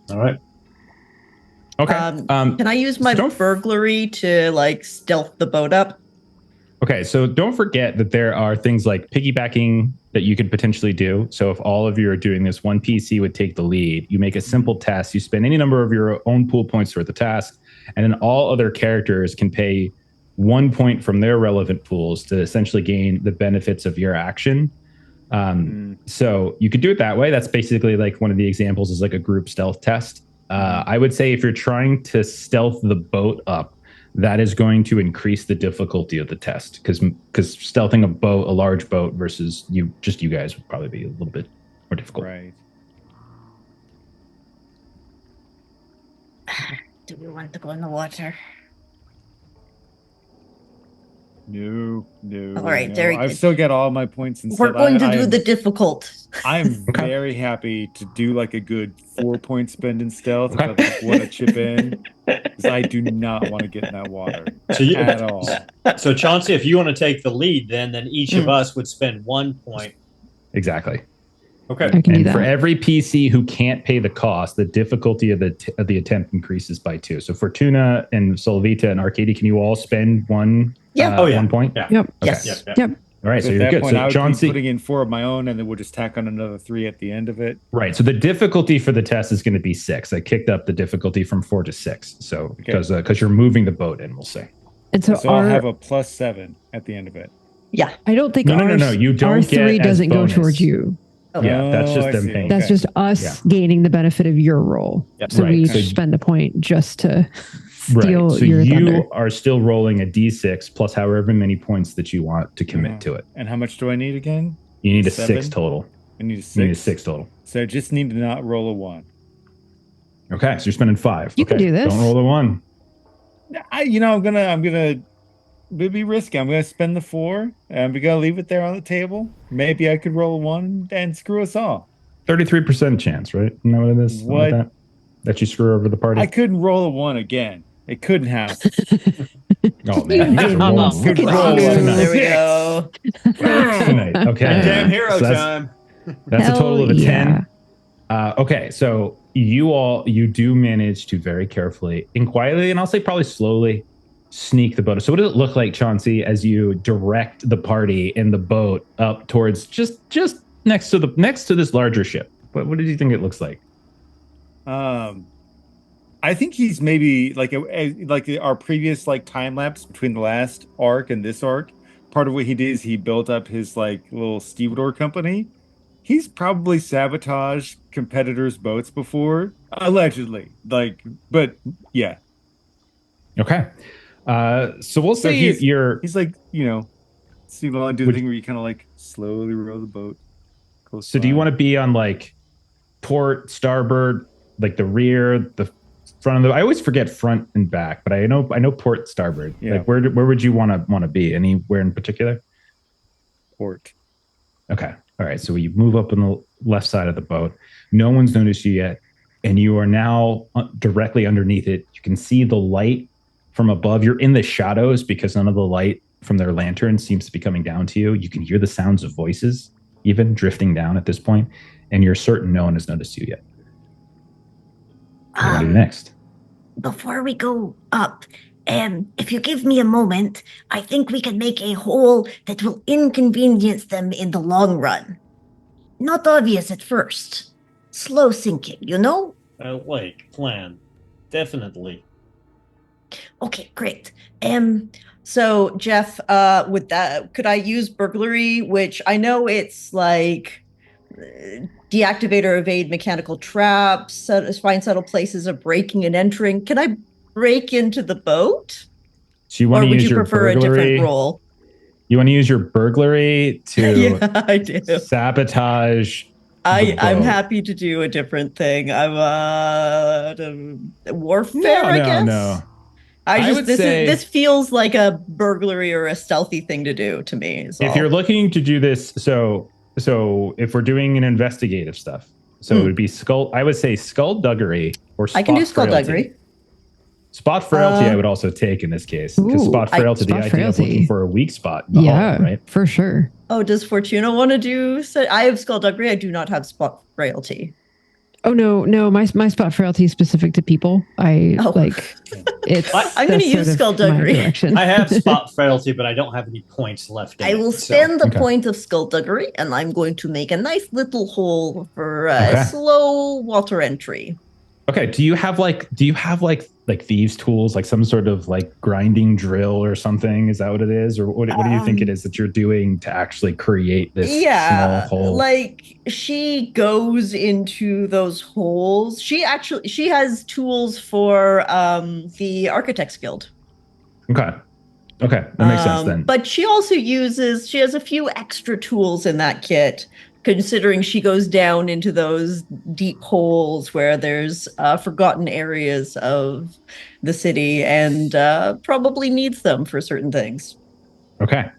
All right. Okay. Can I use my burglary to like stealth the boat up? Okay, so don't forget that there are things like piggybacking that you could potentially do. So if all of you are doing this, one PC would take the lead. You make a simple task. You spend any number of your own pool points for the task, and then all other characters can pay 1 point from their relevant pools to essentially gain the benefits of your action. So you could do it that way. That's basically like one of the examples is like a group stealth test. I would say if you're trying to stealth the boat up, that is going to increase the difficulty of the test because stealthing a large boat versus you guys would probably be a little bit more difficult. Right. Do we want to go in the water? No. All right, no. very I've good. still got all my points and We're stuff. going to do the difficult. I'm very happy to do like a good 4-point spend in stealth if I like, want to chip in, because I do not want to get in that water at all. So Chauncey, if you want to take the lead, then each of us would spend 1 point. Exactly. Okay. I can do And that. for every PC who can't pay the cost, the difficulty of the attempt increases by 2. So Fortuna and Solvita and Arkadiy, can you all spend 1 1 point? Yeah. Yep. Okay. Yes. Yep. All right, so At you're that good. point, I So would Chauncey, be putting in 4 of my own, and then we'll just tack on another 3 at the end of it. right. So the difficulty for the test is going to be 6. I kicked up the difficulty from 4 to 6. So because you're moving the boat in, we'll say. And so, I'll have a +7 at the end of it. Yeah. I don't think No. You don't get R3 as doesn't go bonus. towards you. Yeah, that's just I them see. paying. That's just us gaining the benefit of your roll. Yep. So Right. we So each spend a point just to steal So your you thunder. are still rolling a d6 plus however many points that you want to commit to it. And how much do I need again? You need a 7? 6 total. I need a 6. You need a 6 total. So I just need to not roll a 1. Okay, so you're spending 5. You can do this. Don't roll the 1. I'm gonna be risky. I'm gonna spend the 4, and we're gonna leave it there on the table. Maybe I could roll a 1 and screw us all. 33% chance, right? Isn't that what it is? Something like What? that you screw over the party? I couldn't roll a 1 again. It couldn't happen. Oh man, you guys are I'm rolling sick Good of roll. you. There we go. tonight. Okay, Damn hero So that's- time. That's a total of a Hell 10. Okay, so you do manage to very carefully and quietly, and I'll say probably slowly, sneak the boat. So what does it look like, Chauncey, as you direct the party in the boat up towards just next to this larger ship? What did you think it looks like? I think he's maybe like our previous like time lapse between the last arc and this arc. Part of what he did is he built up his like little stevedore company. He's probably sabotaged competitors' boats before, allegedly. But yeah. Okay. So we'll say you're. He's like, Steve Long do the thing where you kind of like slowly row the boat. So do you want to be on like port, starboard, like the rear, the front of the? I always forget front and back, but I know port, starboard. Yeah. Like where would you want to be? Anywhere in particular? port? Okay. All right. So you move up on the left side of the boat. No one's noticed you yet, and you are now directly underneath it. You can see the light from above. You're in the shadows because none of the light from their lantern seems to be coming down to you. You can hear the sounds of voices even drifting down at this point, and you're certain no one has noticed you yet. What do you do next? Before we go up, if you give me a moment, I think we can make a hole that will inconvenience them in the long run. Not obvious at first. Slow sinking, you know? Plan. Definitely. Okay, great. So Jeff, with that, could I use burglary, which I know it's like deactivate or evade mechanical traps, find subtle places of breaking and entering. Can I break into the boat? So you want Or to would use you your prefer burglary? a different role? You want to use your burglary to Yeah, I do. sabotage. I'm boat. happy to do a different thing. I'm warfare, I guess. No. I would say- this feels like a burglary or a stealthy thing to do to me. If you're looking to do this, so if we're doing an investigative stuff, so it would be I would say skullduggery or spot I can do frailty. skullduggery. Spot frailty, I would also take in this case because Ooh, spot frailty, the spot idea of looking frailty. for a weak spot in the Yeah, hull, right? for sure. Oh, does Fortuna want to do? I have skullduggery. I do not have spot frailty. Oh no, my spot frailty is specific to people. It's I'm going to use skullduggery. I have spot frailty, but I don't have any points left. I will spend the point of skullduggery, and I'm going to make a nice little hole for slow water entry. Okay. Do you have like thieves tools, like some sort of like grinding drill or something? Is that what it is, or what do you think it is that you're doing to actually create this small hole? Like she goes into those holes. She has tools for the Architects Guild. Okay, that makes sense then. But she also she has a few extra tools in that kit, considering she goes down into those deep holes where there's forgotten areas of the city and probably needs them for certain things. Okay.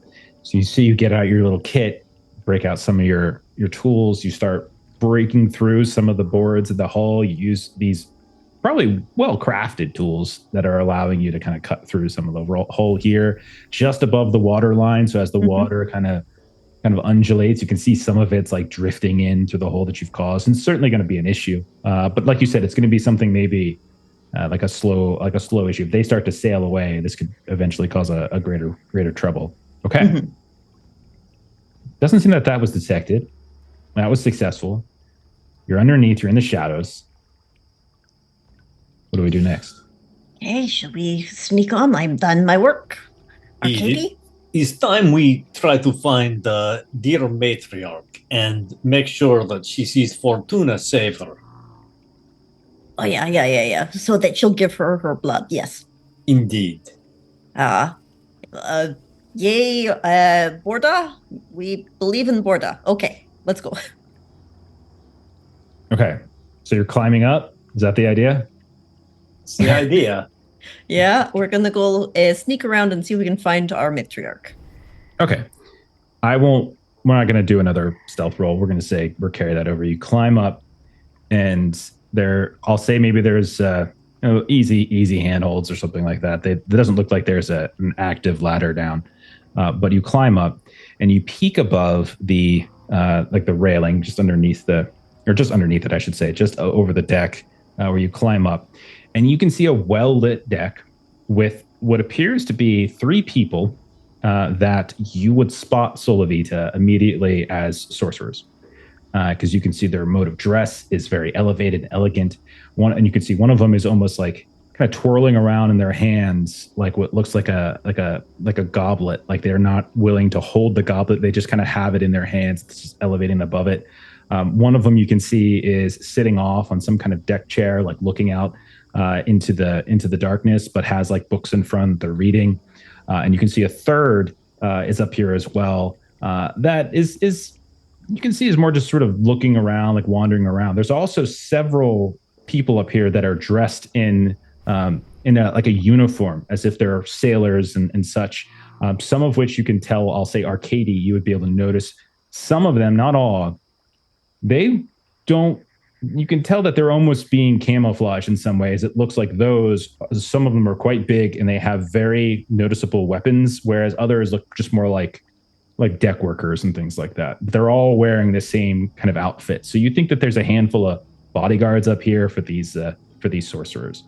So you get out your little kit, break out some of your tools, you start breaking through some of the boards of the hull. You use these probably well-crafted tools that are allowing you to kind of cut through some of the hole here just above the water line. So as the water kind of undulates, you can see some of it's like drifting into the hole that you've caused, and it's certainly going to be an issue. But like you said, it's going to be something maybe like a slow issue. If they start to sail away, this could eventually cause a greater trouble. Okay. Doesn't seem that was detected. That was successful. You're underneath. You're in the shadows. What do we do next? Hey, should we sneak on? I've done my work. Arkadiy? It's time we try to find the dear matriarch and make sure that she sees Fortuna save her. Oh, yeah. So that she'll give her blood, yes. Indeed. Yay, Borda? We believe in Borda. Okay, let's go. Okay, so you're climbing up? Is that the idea? It's the idea. Yeah, we're going to go sneak around and see if we can find our matriarch. Okay. We're not going to do another stealth roll. We're going to say we'll carry that over. You climb up, and I'll say maybe there's easy handholds or something like that. It doesn't look like there's an active ladder down, but you climb up and you peek above the the railing just underneath it, I should say, just over the deck where you climb up. And you can see a well-lit deck with what appears to be 3 people that you would spot Solavita immediately as sorcerers. Because you can see their mode of dress is very elevated and elegant. And you can see one of them is almost like kind of twirling around in their hands, like what looks like a goblet. Like they're not willing to hold the goblet. They just kind of have it in their hands. It's just elevating above it. One of them you can see is sitting off on some kind of deck chair, like looking out into the darkness, but has like books in front they're reading. And you can see a third is up here as well. That is you can see is more just sort of looking around, like wandering around. There's also several people up here that are dressed in a uniform, as if they're sailors and such. Some of which you can tell, I'll say Arkadiy, you would be able to notice. Some of them, not all, they don't. You can tell that they're almost being camouflaged in some ways. It looks like some of them are quite big and they have very noticeable weapons, whereas others look just more like deck workers and things like that. They're all wearing the same kind of outfit. So you think that there's a handful of bodyguards up here for these sorcerers.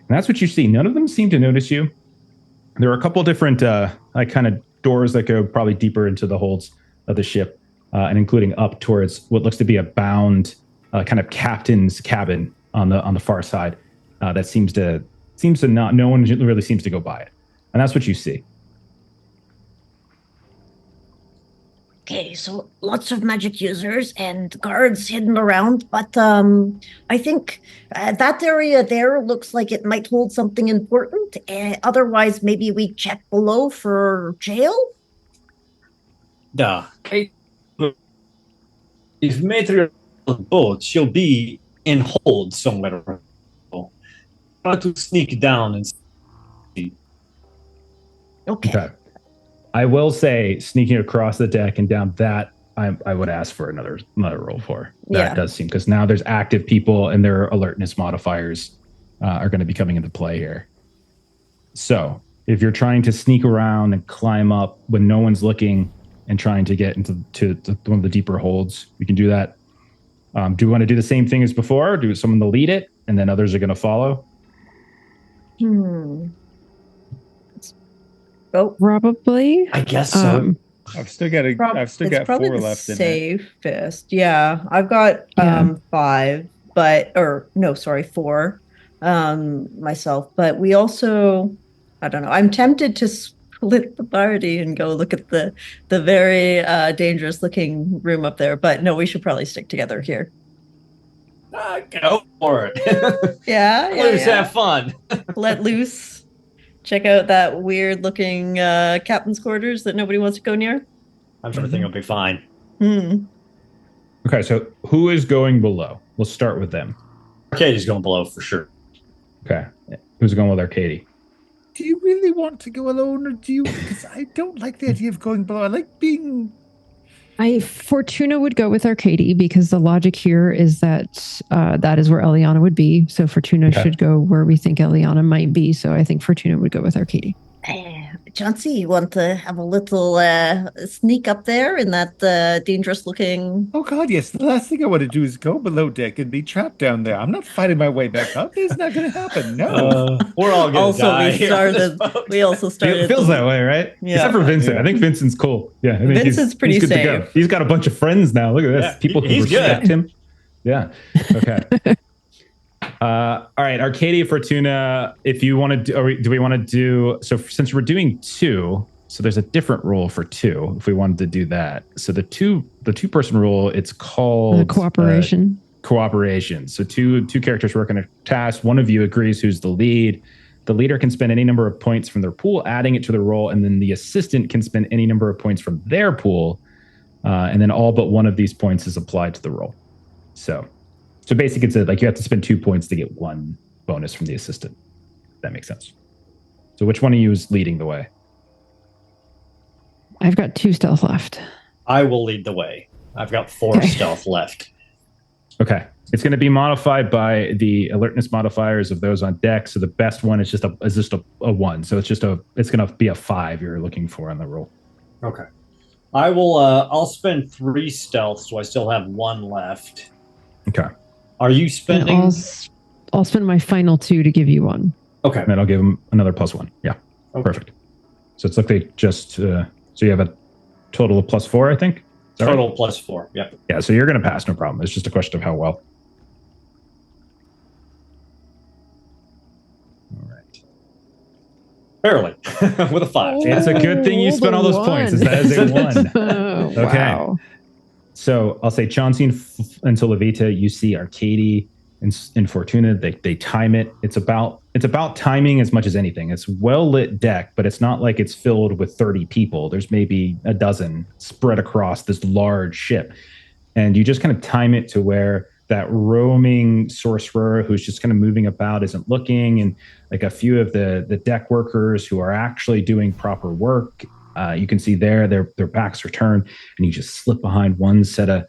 And that's what you see. None of them seem to notice you. There are a couple different kind of doors that go probably deeper into the holds of the ship, and including up towards what looks to be a bound kind of captain's cabin on the far side. That seems to not. No one really seems to go by it, and that's what you see. Okay, so lots of magic users and guards hidden around, but I think that area there looks like it might hold something important. Otherwise, maybe we check below for jail? Yeah. If Matriarch on boat, she'll be in hold somewhere. Try to sneak down and see. Okay. I will say, sneaking across the deck and down that, I would ask for another roll for. That does seem, because now there's active people and their alertness modifiers are going to be coming into play here. So if you're trying to sneak around and climb up when no one's looking and trying to get into one of the deeper holds, we can do that. Do we want to do the same thing as before? Do someone to lead it, and then others are going to follow? Oh, Probably. I guess so. I've still got it's 4 probably the left in it. safest. Yeah, I've got 5, but 4 myself. But we also, I don't know. I'm tempted to split the party and go look at the very dangerous looking room up there. But no, we should probably stick together here. Go for it. Yeah, Let's have fun. Let loose. Check out that weird looking captain's quarters that nobody wants to go near. I'm sure everything will be fine. Okay, so who is going below? We'll start with them. Arkady's going below for sure. Okay. Who's going with Arkadiy? Do you really want to go alone, or do you? Because I don't like the idea of going below. I like being. Fortuna would go with Arkadiy because the logic here is that that is where Eliana would be. So Fortuna should go where we think Eliana might be. So I think Fortuna would go with Arkadiy. Chauncey, you want to have a little sneak up there in that dangerous looking... Oh god, yes. The last thing I want to do is go below deck and be trapped down there. I'm not fighting my way back up. It's not going to happen. No. We're all going to die. We also started... It feels that way, right? Yeah. Except for Vincent. I think Vincent's cool. Yeah, I think Vincent's pretty good safe. to go. He's got a bunch of friends now. Look at this. Yeah, People who he's respect good. him. Yeah. Okay. All right, Arkadiy, Fortuna, if you want to do we want to do, so since we're doing 2, so there's a different rule for 2 if we wanted to do that. So the two person rule, it's called cooperation. Cooperation. So two characters work on a task. One of you agrees who's the lead. The leader can spend any number of points from their pool, adding it to the roll, and then the assistant can spend any number of points from their pool, and then all but one of these points is applied to the roll. So basically, it's like you have to spend 2 points to get 1 bonus from the assistant. That makes sense. So which one of you is leading the way? I've got 2 stealth left. I will lead the way. I've got 4 stealth left. Okay. It's going to be modified by the alertness modifiers of those on deck. So the best one is just a 1. So it's going to be a 5 you're looking for on the roll. Okay. I will. I'll spend 3 stealth, so I still have 1 left. Okay. Are you spending? I'll spend my final 2 to give you 1. Okay. And then I'll give him another +1. Yeah. Okay. Perfect. So it's like they just. So you have a total of +4, I think. Total right? +4. Yep. Yeah. So you're going to pass, no problem. It's just a question of how well. All right. Barely. With a 5. It's a good thing you spent all those points. Is that is a 1. Okay. Wow. So I'll say Chauncey and Solavita, you see Arkadiy and Fortuna, they time it. It's about timing as much as anything. It's well lit deck, but it's not like it's filled with 30 people. There's maybe a dozen spread across this large ship. And you just kind of time it to where that roaming sorcerer who's just kind of moving about isn't looking, and like a few of the deck workers who are actually doing proper work. You can see their backs are turned, and you just slip behind one set of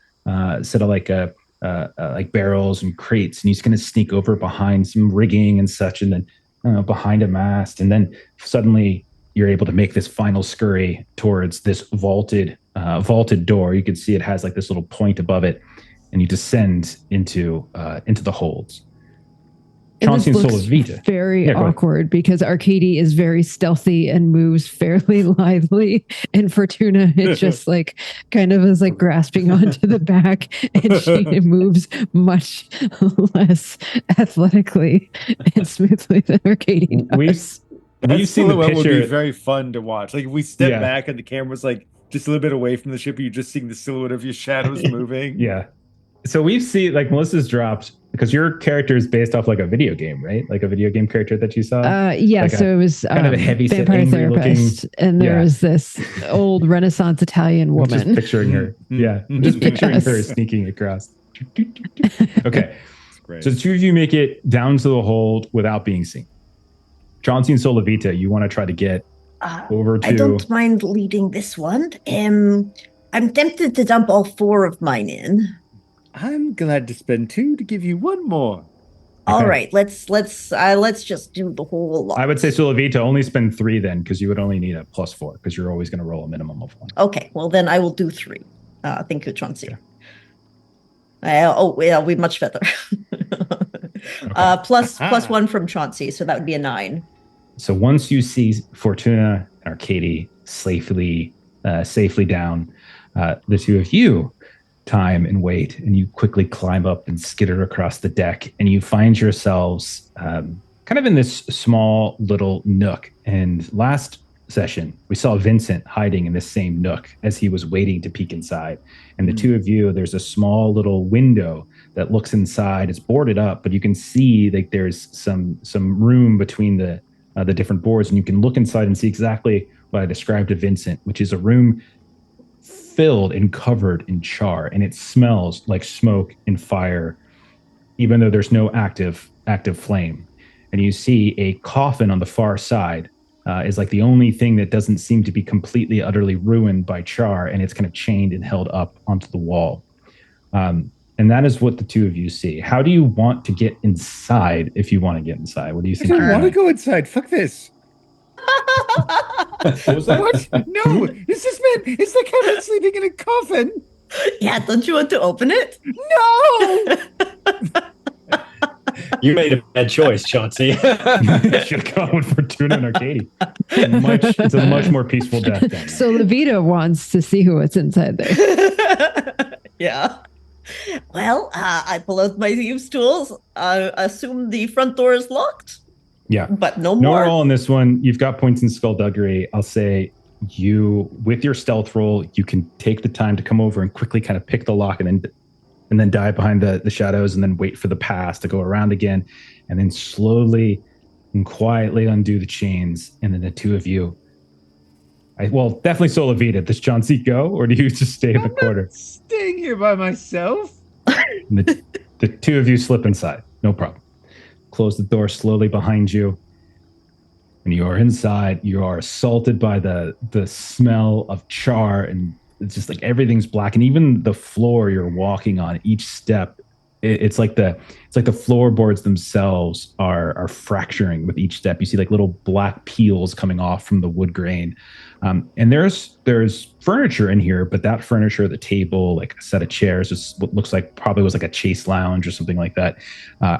like barrels and crates, and he's going to sneak over behind some rigging and such, and then behind a mast, and then suddenly you're able to make this final scurry towards this vaulted door. You can see it has like this little point above it, and you descend into the holds. Chauncey and Solavita. Very awkward because Arkadiy is very stealthy and moves fairly lively, and Fortuna is just like kind of is like grasping onto the back, and she moves much less athletically and smoothly than Arkadiy does. We've seen the picture. Would be very fun to watch. Like if we step back and the camera's like just a little bit away from the ship, you're just seeing the silhouette of your shadows moving. Yeah. So we've seen, like Melissa's dropped, because your character is based off like a video game, right? Like a video game character that you saw? Yeah, like so it was kind of a heavy vampire therapist, and there was this old Renaissance Italian woman. Just picturing her. Yeah, just picturing her sneaking across. Okay, so the 2 of you make it down to the hold without being seen. Chauncey and Solavita, you want to try to get over to... I don't mind leading this one. I'm tempted to dump all 4 of mine in. I'm glad to spend 2 to give you 1 more. All right, let's just do the whole lot. I would say Solavita, only spend 3 then, because you would only need a +4, because you're always going to roll a minimum of 1. Okay, well then I will do 3. Thank you, Chauncey. We much better. Plus 1 from Chauncey, so that would be a 9. So once you see Fortuna and Arkadiy safely down, the two of you time and wait, and you quickly climb up and skitter across the deck, and you find yourselves kind of in this small little nook. And last session, we saw Vincent hiding in this same nook as he was waiting to peek inside. And the two of you, there's a small little window that looks inside. It's boarded up, but you can see like there's some room between the different boards, and you can look inside and see exactly what I described to Vincent, which is a room filled and covered in char, and it smells like smoke and fire, even though there's no active flame. And you see a coffin on the far side is like the only thing that doesn't seem to be completely, utterly ruined by char, and it's kind of chained and held up onto the wall. And that is what the two of you see. How do you want to get inside if you want to get inside? What do you think? I don't want to go inside. Fuck this. What was that? What? No, is this man? Is the captain sleeping in a coffin? Yeah, don't you want to open it? No! You made a bad choice, Chauncey. You should have gone with Fortuna and Arkadiy. It's a much more peaceful death. Than So Levita wants to see what's inside there. Yeah. Well, I pull out my thieves' tools. I assume the front door is locked. Yeah. But no No more. roll on this one. You've got points in skullduggery. I'll say you, with your stealth roll, you can take the time to come over and quickly kind of pick the lock and then dive behind the shadows and then wait for the pass to go around again, and then slowly and quietly undo the chains. And then the two of you, definitely Sola Vita. Does Chauncey go, or do you just stay in the corner? Staying here by myself? And the two of you slip inside. No problem. Close the door slowly behind you. And you are inside. You are assaulted by the smell of char, and it's just like everything's black. And even the floor you're walking on, each step, it's like the floorboards themselves are fracturing with each step. You see like little black peels coming off from the wood grain. And there's furniture in here, but that furniture, the table, like a set of chairs, just what looks like probably was like a chase lounge or something like that,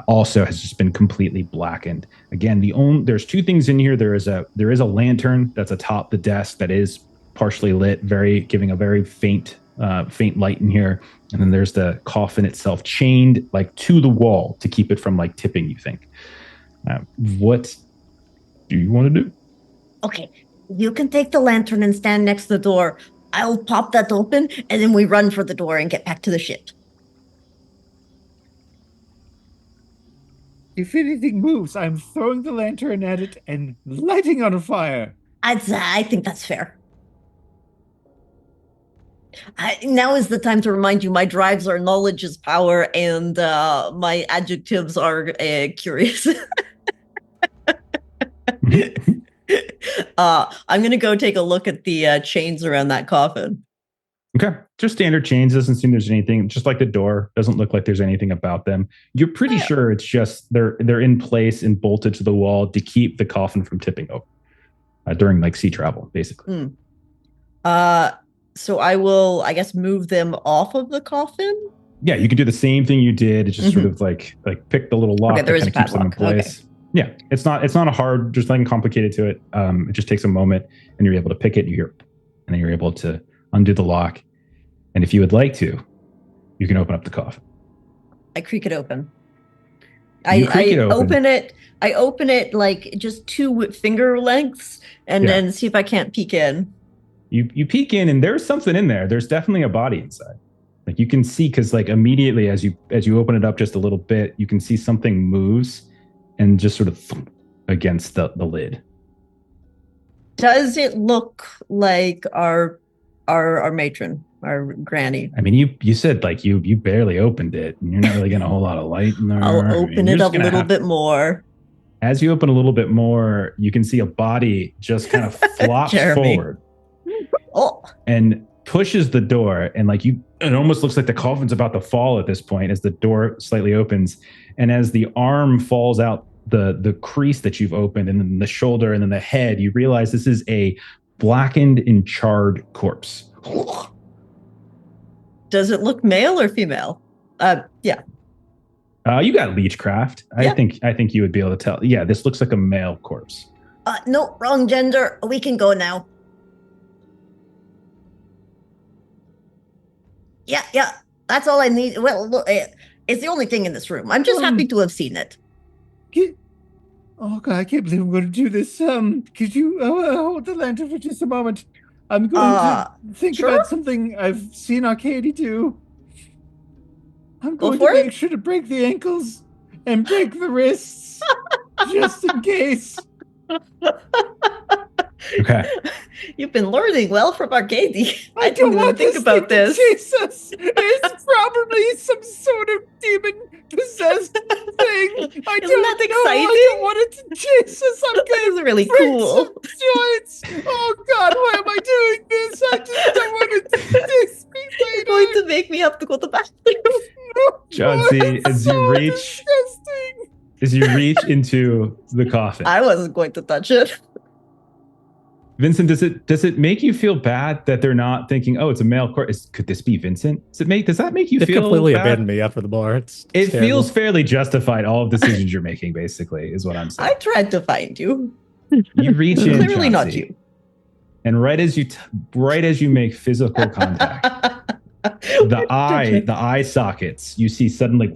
also has just been completely blackened. Again, there's two things in here. There is a lantern that's atop the desk that is partially lit, giving a very faint light in here. And then there's the coffin itself chained like to the wall to keep it from like tipping, you think. What do you want to do? Okay, you can take the lantern and stand next to the door. I'll pop that open, and then we run for the door and get back to the ship. If anything moves, I'm throwing the lantern at it and lighting on a fire. I think that's fair. Now is the time to remind you my drives are knowledge is power, and my adjectives are curious. I'm going to go take a look at the chains around that coffin. Okay. Just standard chains. Doesn't seem there's anything, just like the door. Doesn't look like there's anything about them. You're pretty sure it's just they're in place and bolted to the wall to keep the coffin from tipping over during like sea travel, basically. So I will, I guess, move them off of the coffin. Yeah, you can do the same thing you did. It's just sort of like pick the little lock that kind of keeps them in place. Okay. Yeah, it's not a hard, just nothing complicated to it. It just takes a moment, and you're able to pick it, and then you're able to undo the lock. And if you would like to, you can open up the coffin. I creak it open. I open it like just 2 finger lengths, and then see if I can't peek in. You peek in, and there's something in there. There's definitely a body inside. Like you can see, because like immediately as you open it up just a little bit, you can see something moves and just sort of thump against the lid. Does it look like our matron, our granny? I mean, you said like you barely opened it, and you're not really getting a whole lot of light in there. I'll open it a little bit more. As you open a little bit more, you can see a body just kind of flops forward. And pushes the door, and like it almost looks like the coffin's about to fall at this point as the door slightly opens, and as the arm falls out the crease that you've opened, and then the shoulder, and then the head, you realize this is a blackened and charred corpse. Does it look male or female? Yeah. You got leechcraft. Yeah. I think you would be able to tell. Yeah, this looks like a male corpse. No, wrong gender. We can go now. Yeah. That's all I need. Well, look, it's the only thing in this room. I'm just happy to have seen it. Oh God, I can't believe I'm going to do this. Could you hold the lantern for just a moment? I'm going to think sure? about something I've seen Arkadiy do. I'm Go going for to it. make sure to break the ankles and break the wrists, just in case. Okay. You've been learning well from Arkadiy. I don't didn't want even think about this. Jesus, it's probably some sort of demon possessed thing. I Isn't that don't know. I exciting? don't want it to chase us. I'm That gonna is really break cool. some joints. Oh God, why am I doing this? I just don't want it to chase me You're later. going to make me have to go to the bathroom. No, Chauncey, it's as so you reach disgusting. as you reach into the coffin. I wasn't going to touch it. Vincent, does it make you feel bad that they're not thinking, oh, it's a male corpse? Could this be Vincent? Does that make you They feel completely bad? abandoned me after the bar. It's It terrible. feels fairly justified. All of decisions you're making, basically, is what I'm saying. I tried to find you. You reach in, Clearly not Chauncey, you. and right as you make physical contact, the eye sockets, you see suddenly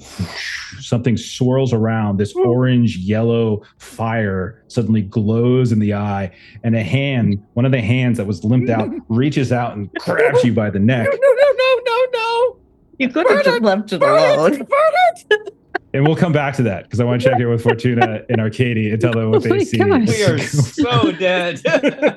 something swirls around. This orange yellow fire suddenly glows in the eye, and one of the hands that was limped out, reaches out and grabs you by the neck. No. You could have just left it alone. And we'll come back to that because I want to check in with Fortuna and Arkadiy and tell them what Oh they my see. gosh. We are so dead.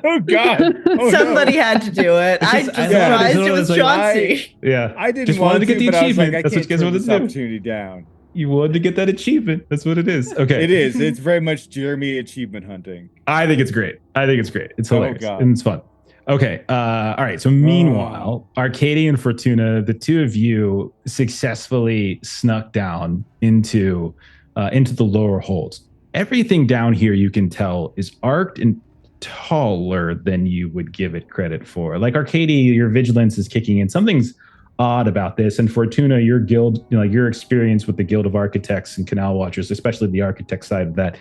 Oh God! Oh, Somebody no. had to do it. I just- just I know, realized it's it was like, Chauncey. Yeah, I didn't just want wanted to get the but I was achievement. like, I That's what can't you guys turn wanted this to do. opportunity down. You wanted to get that achievement. That's what it is. Okay, It is. It's very much Jeremy achievement hunting. I think it's great. It's hilarious God. and it's fun. Okay. All right. So meanwhile, Arkadiy and Fortuna, the two of you successfully snuck down into the lower holds. Everything down here, you can tell, is arced and taller than you would give it credit for. Like Arkadiy, your vigilance is kicking in. Something's odd about this. And Fortuna, your guild, your experience with the Guild of Architects and Canal Watchers, especially the architect side of that,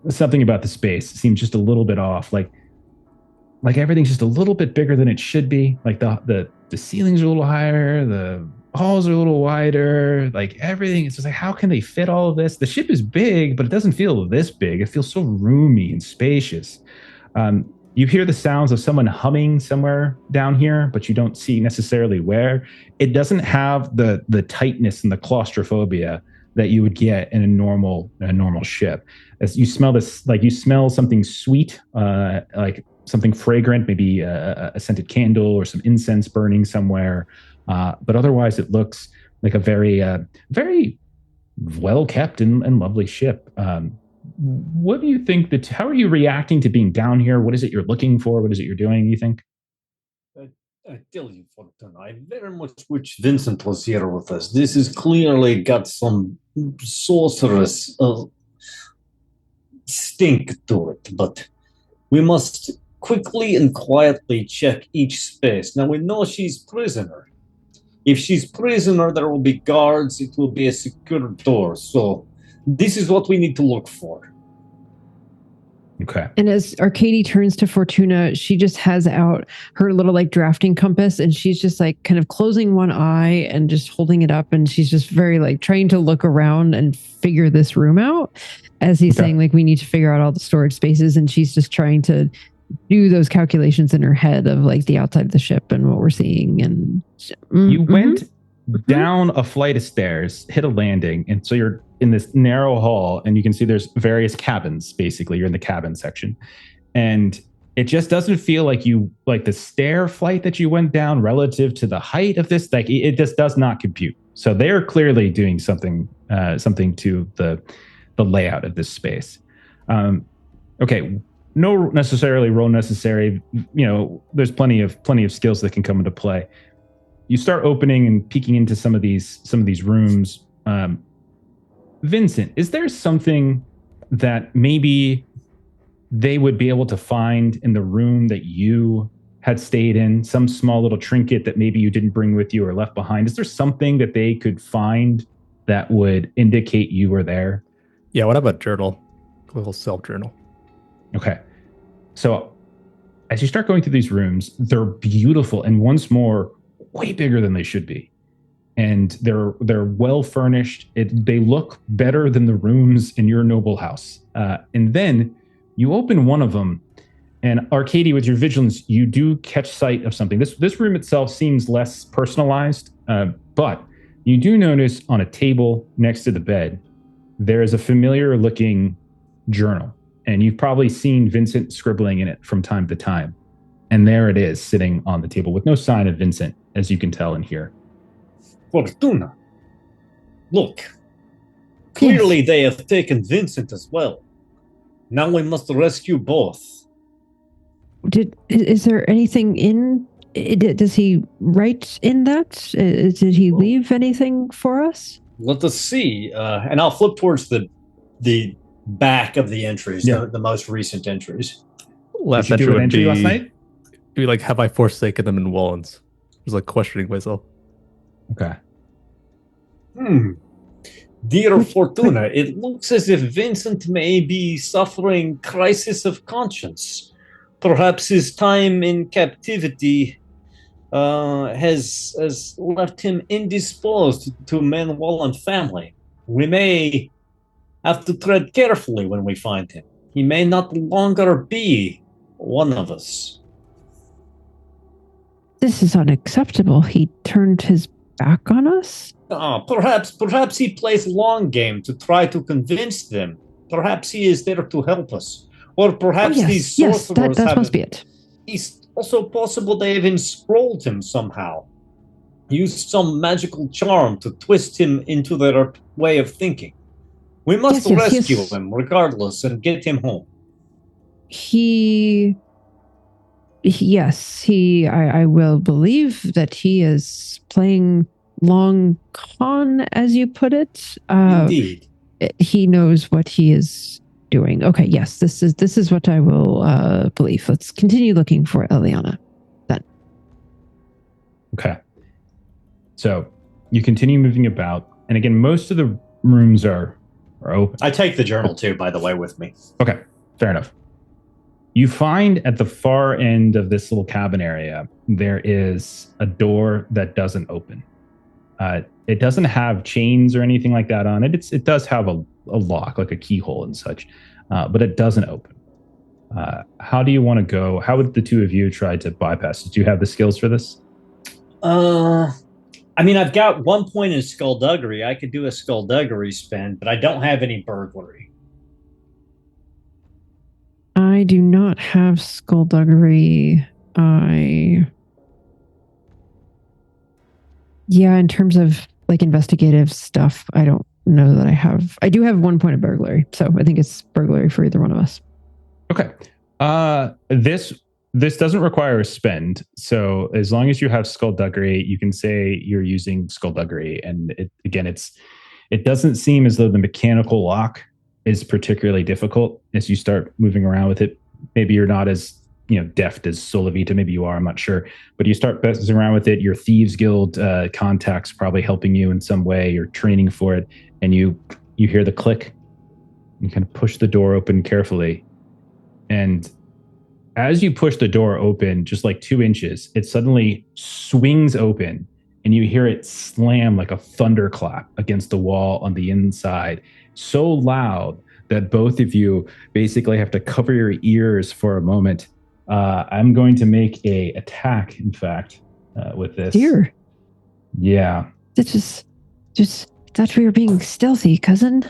something about the space seems just a little bit off. Like everything's just a little bit bigger than it should be. Like the ceilings are a little higher, the halls are a little wider, like everything. It's just like, how can they fit all of this? The ship is big, but it doesn't feel this big. It feels so roomy and spacious. You hear the sounds of someone humming somewhere down here, but you don't see necessarily where. It doesn't have the tightness and the claustrophobia that you would get in a normal ship. As you smell this, like you smell something sweet, like something fragrant, maybe a scented candle or some incense burning somewhere. But otherwise, it looks like a very, very well kept and lovely ship. What do you think? How are you reacting to being down here? What is it you're looking for? What is it you're doing? You think? I tell you, Fortuna, I very much wish Vincent was here with us. This has clearly got some sorcerous stink to it, but we must quickly and quietly check each space. Now, we know she's prisoner. If she's prisoner, there will be guards. It will be a secure door. So this is what we need to look for. Okay. And as Arkadiy turns to Fortuna, she just has out her little like drafting compass, and she's just like kind of closing one eye and just holding it up, and she's just very like trying to look around and figure this room out as he's saying like we need to figure out all the storage spaces, and she's just trying to do those calculations in her head of like the outside of the ship and what we're seeing. And you went down a flight of stairs, hit a landing, and so you're in this narrow hall, and you can see there's various cabins. Basically, you're in the cabin section, and it just doesn't feel like the stair flight that you went down relative to the height of this. Like it just does not compute. So they're clearly doing something to the layout of this space. Okay. No necessarily role necessary. There's plenty of skills that can come into play. You start opening and peeking into some of these rooms. Vincent, is there something that maybe they would be able to find in the room that you had stayed in, some small little trinket that maybe you didn't bring with you or left behind? Is there something that they could find that would indicate you were there? Yeah, what about a journal? A little self-journal. Okay. So as you start going through these rooms, they're beautiful and once more, way bigger than they should be. And they're well furnished. They look better than the rooms in your noble house. And then you open one of them, and Arkadiy, with your vigilance, you do catch sight of something. This room itself seems less personalized, but you do notice on a table next to the bed, there is a familiar-looking journal. And you've probably seen Vincent scribbling in it from time to time. And there it is, sitting on the table with no sign of Vincent, as you can tell and hear. Fortuna. Look. Clearly they have taken Vincent as well. Now we must rescue both. Is there anything in... Does he write in that? Did he leave anything for us? Let us see. And I'll flip towards the back of the entries, the most recent entries. Last Did you do an entry be, last night? Be like, have I forsaken them in Wallens? I was like questioning myself. Okay. Dear Fortuna, it looks as if Vincent may be suffering crisis of conscience. Perhaps his time in captivity has left him indisposed to Manuel and family. We may have to tread carefully when we find him. He may not longer be one of us. This is unacceptable. He turned his back on us? Perhaps he plays long game to try to convince them. Perhaps he is there to help us. Or perhaps these sorcerers that must be it. It's also possible they have enscrolled him somehow. Used some magical charm to twist him into their way of thinking. We must rescue him regardless and get him home. I will believe that he is playing long con, as you put it. Indeed. He knows what he is doing. Okay, yes, this is what I will believe. Let's continue looking for Eliana then. Okay. So you continue moving about, and again, most of the rooms are open. I take the journal too, by the way, with me. Okay, fair enough. You find at the far end of this little cabin area, there is a door that doesn't open. It doesn't have chains or anything like that on it. It does have a lock, like a keyhole and such, but it doesn't open. How do you want to go? How would the two of you try to bypass it? Do you have the skills for this? I mean, I've got 1 point in skullduggery. I could do a skullduggery spend, but I don't have any burglary. I do not have skullduggery. In terms of like investigative stuff, I don't know that I have. I do have 1 point of burglary, so I think it's burglary for either one of us. Okay. This doesn't require a spend, so as long as you have skullduggery, you can say you're using skullduggery, and it doesn't seem as though the mechanical lock is particularly difficult as you start moving around with it. Maybe you're not as deft as Solavita. Maybe you are. I'm not sure. But you start messing around with it. Your Thieves Guild contacts probably helping you in some way. You're training for it, and you hear the click. You kind of push the door open carefully, and as you push the door open, just like 2 inches, it suddenly swings open, and you hear it slam like a thunderclap against the wall on the inside, so loud that both of you basically have to cover your ears for a moment. I'm going to make a attack, in fact, with this. Dear. Yeah. That's just thought we were being stealthy, cousin.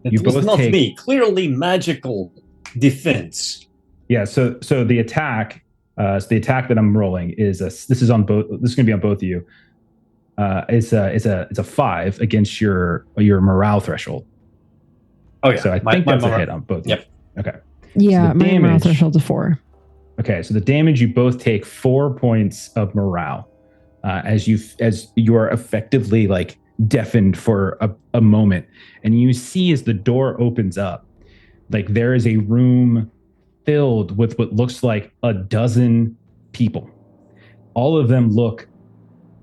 It was not me. Clearly magical defense. Yeah, so the attack, that I'm rolling is this is going to be on both of you. It's a 5 against your morale threshold. Oh yeah, so I think that's a hit on both. Yep. Okay. Yeah, so my morale threshold is 4. Okay, so the damage, you both take 4 points of morale as you are effectively like deafened for a moment, and you see as the door opens up, like there is a room filled with what looks like a dozen people. All of them look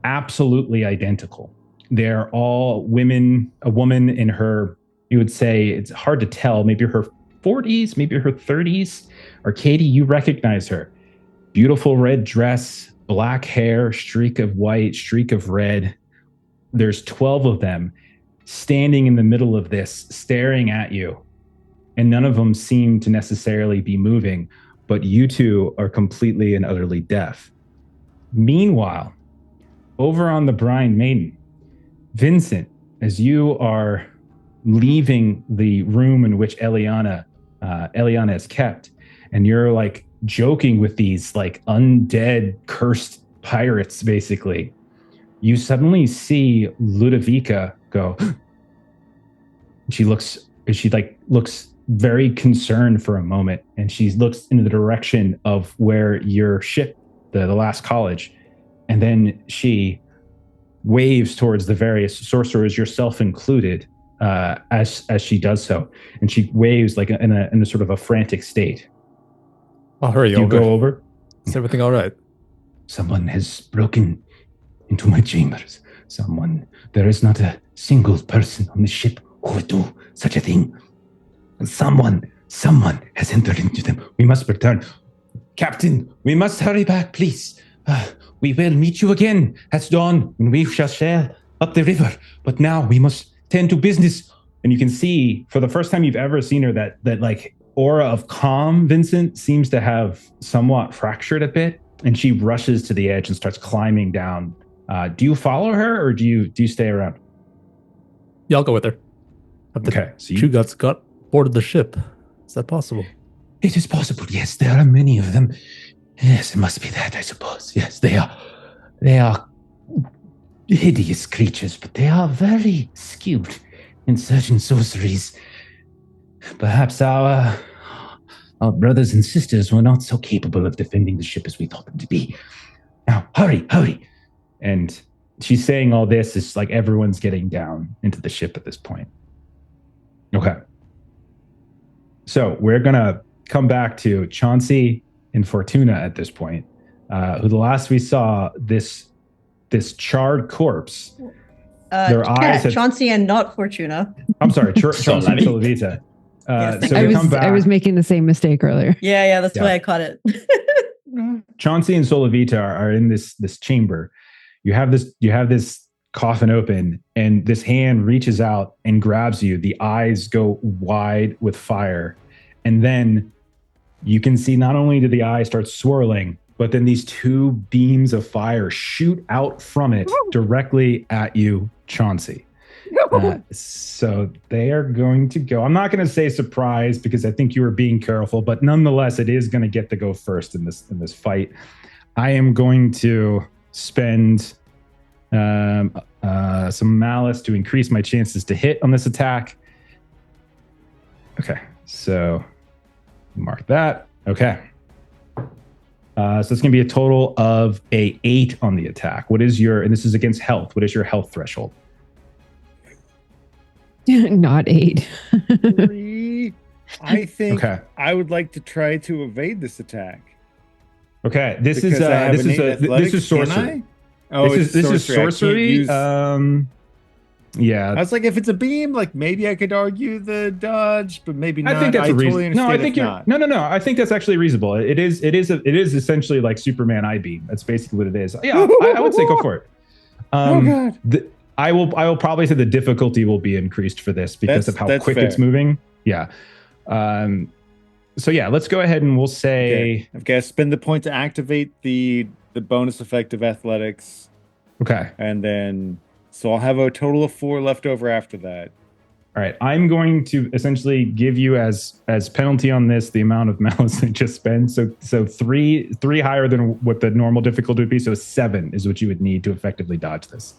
absolutely identical. They're all women, a woman in her, you would say, it's hard to tell, maybe her 40s, maybe her 30s. Arkadiy, you recognize her. Beautiful red dress, black hair, streak of white, streak of red. There's 12 of them standing in the middle of this, staring at you. And none of them seem to necessarily be moving, but you two are completely and utterly deaf. Meanwhile, over on the Blind Maiden, Vincent, as you are leaving the room in which Eliana is kept, and you're like joking with these like undead, cursed pirates, basically, you suddenly see Ludovica go. She looks very concerned for a moment, and she looks in the direction of where your ship, the last college, and then she waves towards the various sorcerers, yourself included, as she does so, and she waves like in a sort of a frantic state. I'll hurry over. You go over. Is everything all right? Someone has broken into my chambers. There is not a single person on the ship who would do such a thing. Someone has entered into them. We must return. Captain, we must hurry back, please. We will meet you again at dawn when we shall sail up the river. But now we must tend to business. And you can see, for the first time you've ever seen her, that like aura of calm, Vincent, seems to have somewhat fractured a bit. And she rushes to the edge and starts climbing down. Do you follow her, or do you stay around? Yeah, I'll go with her. Okay. So Two guts got boarded the ship. Is that possible? It is possible, yes. There are many of them. Yes, it must be that, I suppose. Yes, they are hideous creatures, but they are very skilled in certain sorceries. Perhaps our brothers and sisters were not so capable of defending the ship as we thought them to be. Now, hurry. And she's saying all this is like everyone's getting down into the ship at this point. Okay. So we're going to come back to Chauncey and Fortuna at this point, who the last we saw, this charred corpse, their eyes had... Chauncey and not Fortuna. I'm sorry, Chauncey and Solavita. Yes. So we come back. I was making the same mistake earlier. Yeah, that's why I caught it. Chauncey and Solavita are in this chamber. You have this coffin open, and this hand reaches out and grabs you. The eyes go wide with fire, and then you can see not only do the eyes start swirling, but then these two beams of fire shoot out from it directly at you, Chauncey. So they are going to go. I'm not going to say surprise because I think you were being careful, but nonetheless, it is going to get to go first in this fight. I am going to spend some malice to increase my chances to hit on this attack. Okay, so mark that. Okay. So it's going to be a total of a 8 on the attack. What is your, and this is against health, what is your health threshold? Not 8. 3. I think Okay. I would like to try to evade this attack. Okay, this Because is I have this is innate this is athletics, can sorcery. I? Oh, this is I can't sorcery. use- Yeah, I was like, if it's a beam, like maybe I could argue the dodge, but maybe not. I think that's a totally reason. No, I understand think if you're not. no. I think that's actually reasonable. It is essentially like Superman eye beam. That's basically what it is. Yeah, I would say go for it. Oh god. I will probably say the difficulty will be increased for this because of how That's quick fair. it's moving. Yeah. So yeah, let's go ahead and we'll say Okay. I've got to spend the point to activate the bonus effect of athletics, okay. and then so I'll have a total of 4 left over after that. All right, I'm going to essentially give you as penalty on this the amount of malice I just spent. So three higher than what the normal difficulty would be. So 7 is what you would need to effectively dodge this.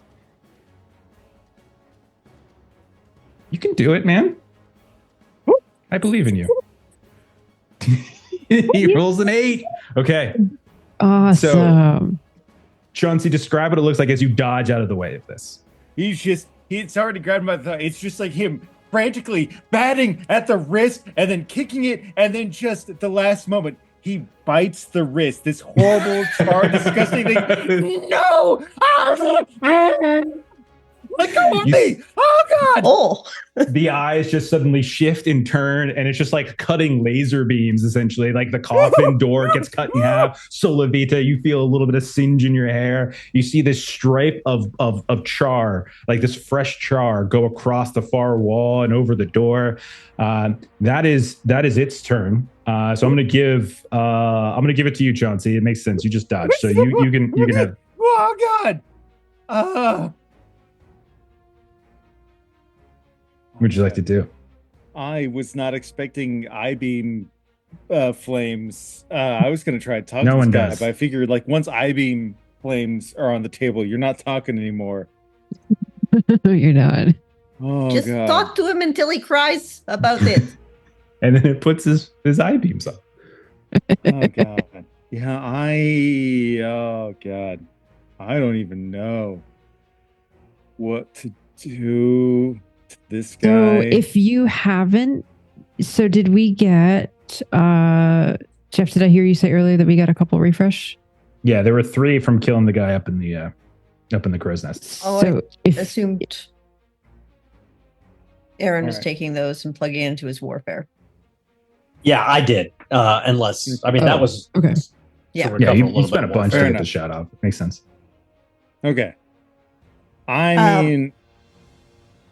You can do it, man. I believe in you. He rolls an 8. Okay. Awesome. Chauncey, describe what it looks like as you dodge out of the way of this. It's already grabbed my thigh. It's just like him frantically batting at the wrist and then kicking it, and then just at the last moment he bites the wrist. This horrible, disgusting thing. No! Let go of me! Oh God! Oh, The eyes just suddenly shift and turn, and it's just like cutting laser beams, essentially. Like the coffin door gets cut in half. Solavita, you feel a little bit of singe in your hair. You see this stripe of char, like this fresh char, go across the far wall and over the door. That is its turn. So I'm gonna give it to you, Chauncey. It makes sense. You just dodged, so you can have. Oh God! What would you like to do? I was not expecting I-beam flames. I was going to try to talk No to this one guy, does. but I figured like once I-beam flames are on the table, you're not talking anymore. You're not. Oh just God! talk to him until he cries about it. And then it puts his eye beams up. Oh God! Yeah, oh God! I don't even know what to do to this guy. So if you haven't, so did we get, Jeff, did I hear you say earlier that we got a couple refresh? Yeah, there were 3 from killing the guy up in the crow's nest. Oh, So if Assumed Aaron was Alright. taking those and plugging it into his warfare. Yeah, I did. Unless, I mean, that was okay. Yeah. to Yeah, recover you little spent a bit bunch to Fair get enough. the shot off. Makes sense. Okay. I mean,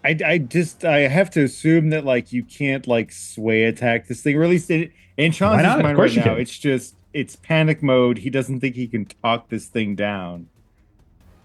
I have to assume that like you can't like sway attack this thing, or at least in Chauncey's not? Of mind course right you now. can. It's panic mode. He doesn't think he can talk this thing down.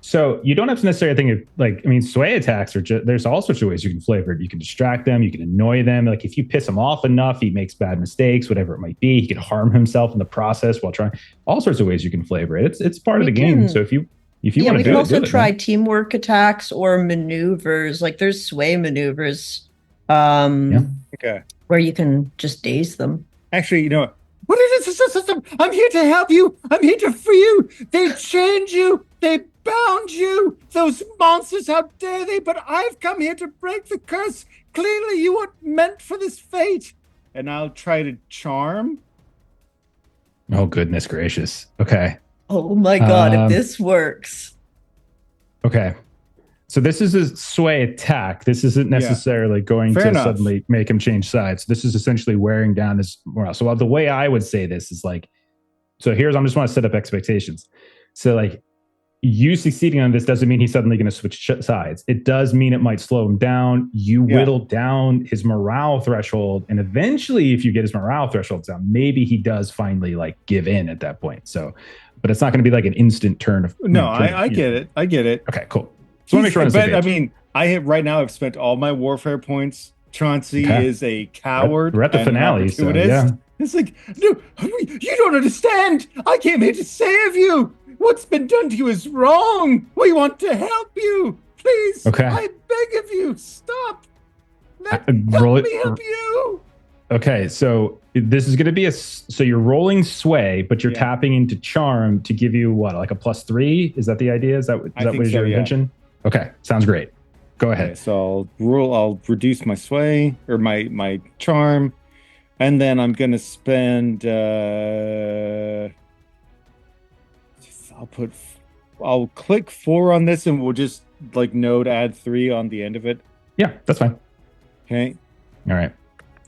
So you don't have to necessarily think of like, I mean, sway attacks are just, there's all sorts of ways you can flavor it. You can distract them, you can annoy them. Like if you piss him off enough, he makes bad mistakes, whatever it might be. He can harm himself in the process while trying. All sorts of ways you can flavor it. It's part of We the game. can- So if you Yeah, want we to can do it, also do it, try man. teamwork attacks or maneuvers. Like there's sway maneuvers, Yeah. Okay. where you can just daze them. Actually, you know what? What is this system? I'm here to help you. I'm here to free you. They chained you. They bound you. Those monsters, how dare they? But I've come here to break the curse. Clearly, you weren't meant for this fate. And I'll try to charm. Oh, goodness gracious. Okay. Oh my god, if Um, this works. Okay. So this is a sway attack. This isn't necessarily going Fair to enough. suddenly make him change sides. This is essentially wearing down his morale. So the way I would say this is like, so I just want to set up expectations. So like you succeeding on this doesn't mean he's suddenly going to switch sides. It does mean it might slow him down. You whittle down his morale threshold. And eventually if you get his morale threshold down, maybe he does finally like give in at that point. So, but it's not going to be like an instant turn of. No, I get it. I get it. Okay, cool. So I want to make sure we're on the same But I page. mean, right now I've spent all my warfare points. Chauncey Okay. is a coward. We're at the and an finale, so opportunist. yeah. It's like, no, you don't understand. I came here to save you. What's been done to you is wrong. We want to help you. Please, Okay. I beg of you, stop. Help roll it- me help you. Okay, so this is going to be so you're rolling sway, but you're Yeah. tapping into charm to give you what, like a +3? Is that the idea? Is that I what think is so, your yeah. intention? Okay, sounds great. Go Okay, ahead. so I'll reduce my sway or my charm, and then I'm gonna spend I'll click 4 on this, and we'll just like node add 3 on the end of it. Yeah, that's fine. Okay. All right,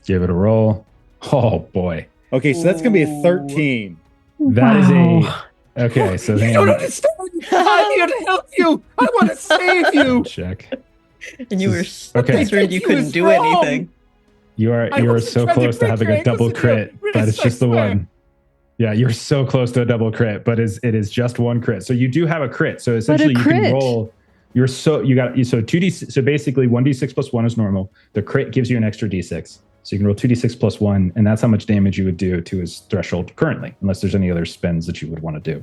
give it a roll. Oh boy, Okay, so that's gonna be a 13. that is Wow. a okay. So You hang don't on. understand. I'm here to help you. I want to save you. Check. And you were Okay. so concerned you He couldn't was do wrong. anything. You are I wasn't so trying to close to break having your a double ankles, and crit, you're but it's I just the swear. one. Yeah, you're so close to a double crit, but it is just one crit. So you do have a crit. So essentially you can crit. roll. So 2d. So basically 1d6 plus 1 is normal. The crit gives you an extra d6. So you can roll 2d6 plus 1, and that's how much damage you would do to his threshold currently, unless there's any other spends that you would want to do.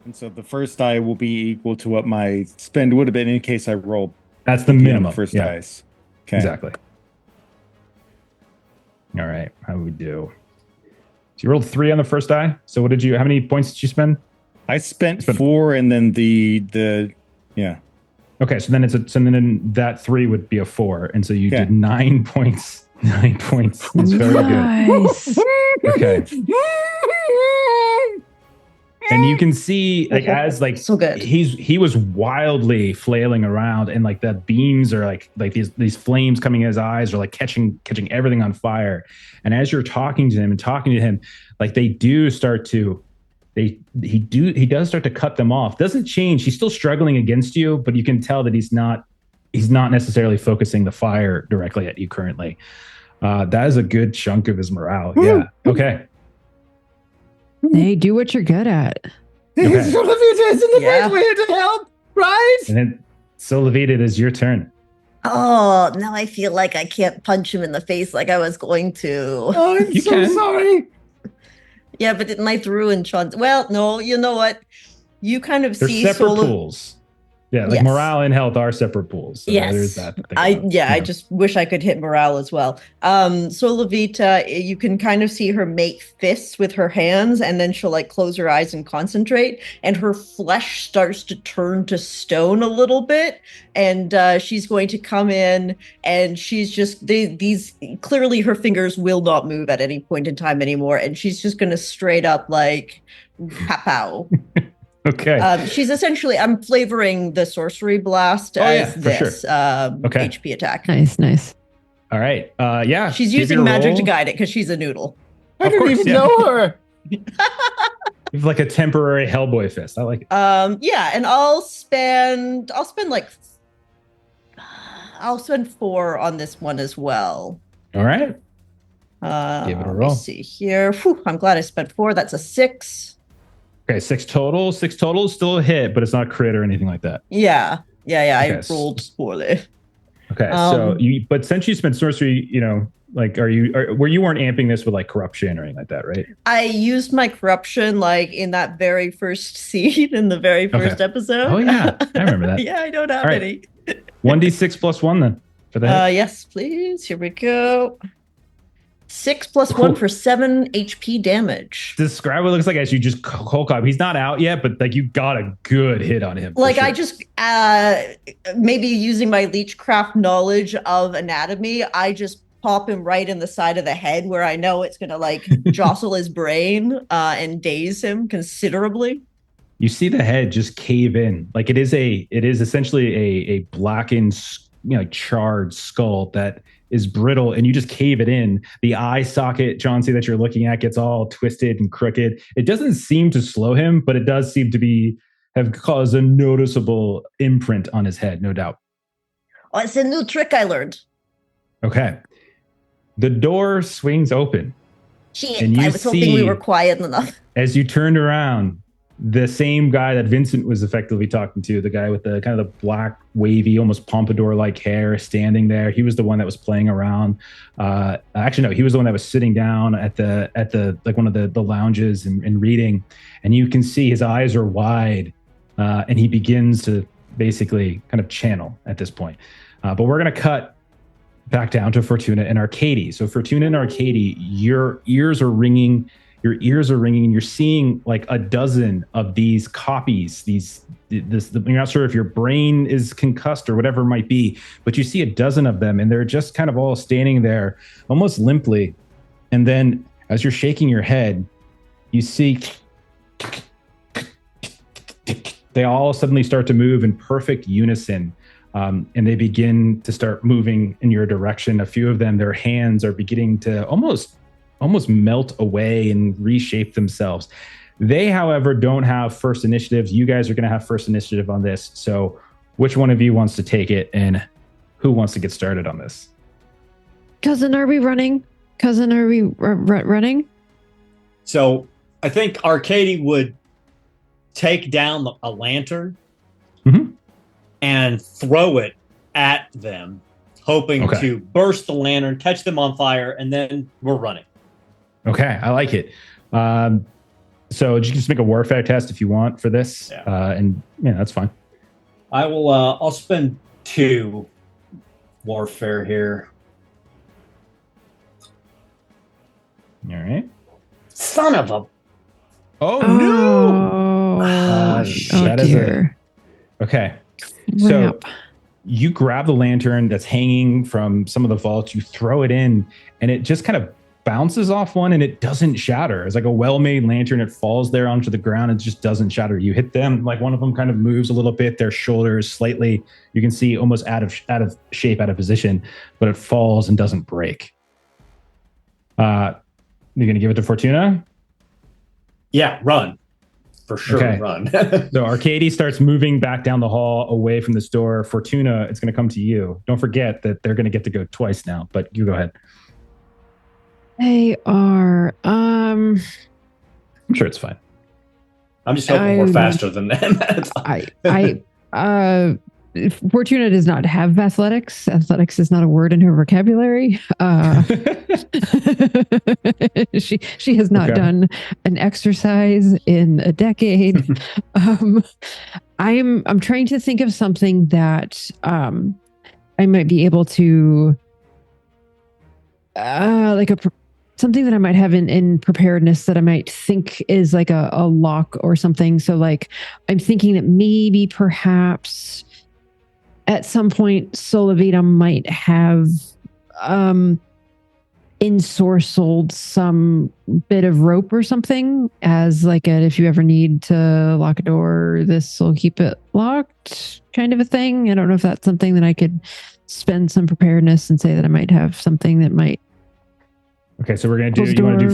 And so the first die will be equal to what my spend would have been in case I rolled That's the beyond minimum. the first Yeah, dice. Okay. exactly. All right, how do we do? So you rolled 3 on the first die. So how many points did you spend? I spent Spent- 4, and then the yeah. Okay, so then that 3 would be a 4, and so you did 9 points. 9 points. That's very Nice. good. Okay. And you can see, like, as like so good. he was wildly flailing around, and like the beams are like these flames coming in his eyes are like catching everything on fire. And as you're talking to him, like they do start to he does start to cut them off. Doesn't change. He's still struggling against you, but you can tell that he's not necessarily focusing the fire directly at you currently. That is a good chunk of his morale. Yeah. Okay. Hey, do what you're good at. Okay. Levita is in the right way to help, right? And then, so Levita, it is your turn. Oh, now I feel like I can't punch him in the face like I was going to. Oh, I'm You so can. sorry. Yeah, but it might ruin Chauncey. Well, no, you know what? You kind of They're see separate pools. Yeah, like Yes. morale and health are separate pools. So Yes. there's that. to think I about. just wish I could hit morale as well. So Levita, you can kind of see her make fists with her hands, and then she'll like close her eyes and concentrate, and her flesh starts to turn to stone a little bit, and she's going to come in, and she's just these clearly her fingers will not move at any point in time anymore, and she's just going to straight up like pow. Okay. She's essentially, I'm flavoring the sorcery blast as for this sure. Okay. HP attack. Nice. All right. Yeah. She's give using your magic roll. to guide it because she's a noodle. I Of didn't course, even yeah. know her. You have like a temporary Hellboy fist. I like it. Yeah, and I'll spend 4 on this one as well. All right. Give it a Let roll. me see here. Whew, I'm glad I spent 4. That's a 6. Okay. 6 total. 6 total is still a hit, but it's not crit or anything like that. Yeah. Okay, I rolled poorly. Okay. So but since you spent sorcery, like, where you weren't amping this with like corruption or anything like that, right? I used my corruption like in that very first scene in the very first episode. Oh yeah, I remember that. Yeah, I don't have All right. any. 1d6 plus 1 then for that. Yes, please. Here we go. 6 plus 1 for 7 HP damage. Describe what it looks like as you just cold cop. He's not out yet, but like you got a good hit on him. for Like sure. I just maybe using my leechcraft knowledge of anatomy, I just pop him right in the side of the head where I know it's gonna like jostle his brain and daze him considerably. You see the head just cave in. Like it is essentially a blackened, charred skull that is brittle, and you just cave it in. The eye socket, Chauncey, that you're looking at gets all twisted and crooked. It doesn't seem to slow him, but it does seem to have caused a noticeable imprint on his head, no doubt. Oh, it's a new trick I learned. Okay. The door swings open. Shit, And you I was hoping we see- were quiet enough. As you turned around, the same guy that Vincent was effectively talking to, the guy with the kind of the black, wavy, almost pompadour-like hair, standing there. He was the one that was playing around. Actually, no, he was the one that was sitting down at the like one of the lounges and reading. And you can see his eyes are wide, and he begins to basically kind of channel at this point. But we're gonna cut back down to Fortuna and Arkadiy. So Fortuna and Arkadiy, your ears are ringing. Your ears are ringing, and you're seeing like a dozen of these copies. You're not sure if your brain is concussed or whatever it might be, but you see a dozen of them, and they're just kind of all standing there, almost limply. And then, as you're shaking your head, you see they all suddenly start to move in perfect unison, and they begin to start moving in your direction. A few of them, their hands are beginning to almost melt away and reshape themselves. They, however, don't have first initiatives. You guys are going to have first initiative on this. So which one of you wants to take it, and who wants to get started on this? Cousin, are we running? Cousin, are we running? So I think Arkadiy would take down a lantern Mhm. and throw it at them, hoping Okay. to burst the lantern, catch them on fire, and then we're running. Okay, I like it. So you can just make a warfare test if you want for this. Yeah. And yeah, that's fine. I will. I'll spend 2 warfare here. All right. Son of a. Oh, Oh, that is dear. Okay. So you grab the lantern that's hanging from some of the vaults, you throw it in, and it just kind of bounces off one and it doesn't shatter. It's like a well-made lantern. It falls there onto the ground. It just doesn't shatter. You hit them, like one of them kind of moves a little bit, their shoulders slightly, you can see almost out of shape, out of position, but it falls and doesn't break. You're going to give it to Fortuna? Yeah, run. For sure, okay. Run. So Arkadiy starts moving back down the hall away from this door. Fortuna, it's going to come to you. Don't forget that they're going to get to go twice now, but you go ahead. They are. I'm sure it's fine. I'm just hoping we're faster than them. Fortuna does not have athletics. Athletics is not a word in her vocabulary. She has not done an exercise in a decade. I'm trying to think of something that I might be able to something that I might have in preparedness that I might think is like a lock or something. So like I'm thinking that maybe perhaps at some point Solovita might have ensorcelled some bit of rope or something as like if you ever need to lock a door, this will keep it locked kind of a thing. I don't know if that's something that I could spend some preparedness and say that I might have something that might. Okay, so we're going to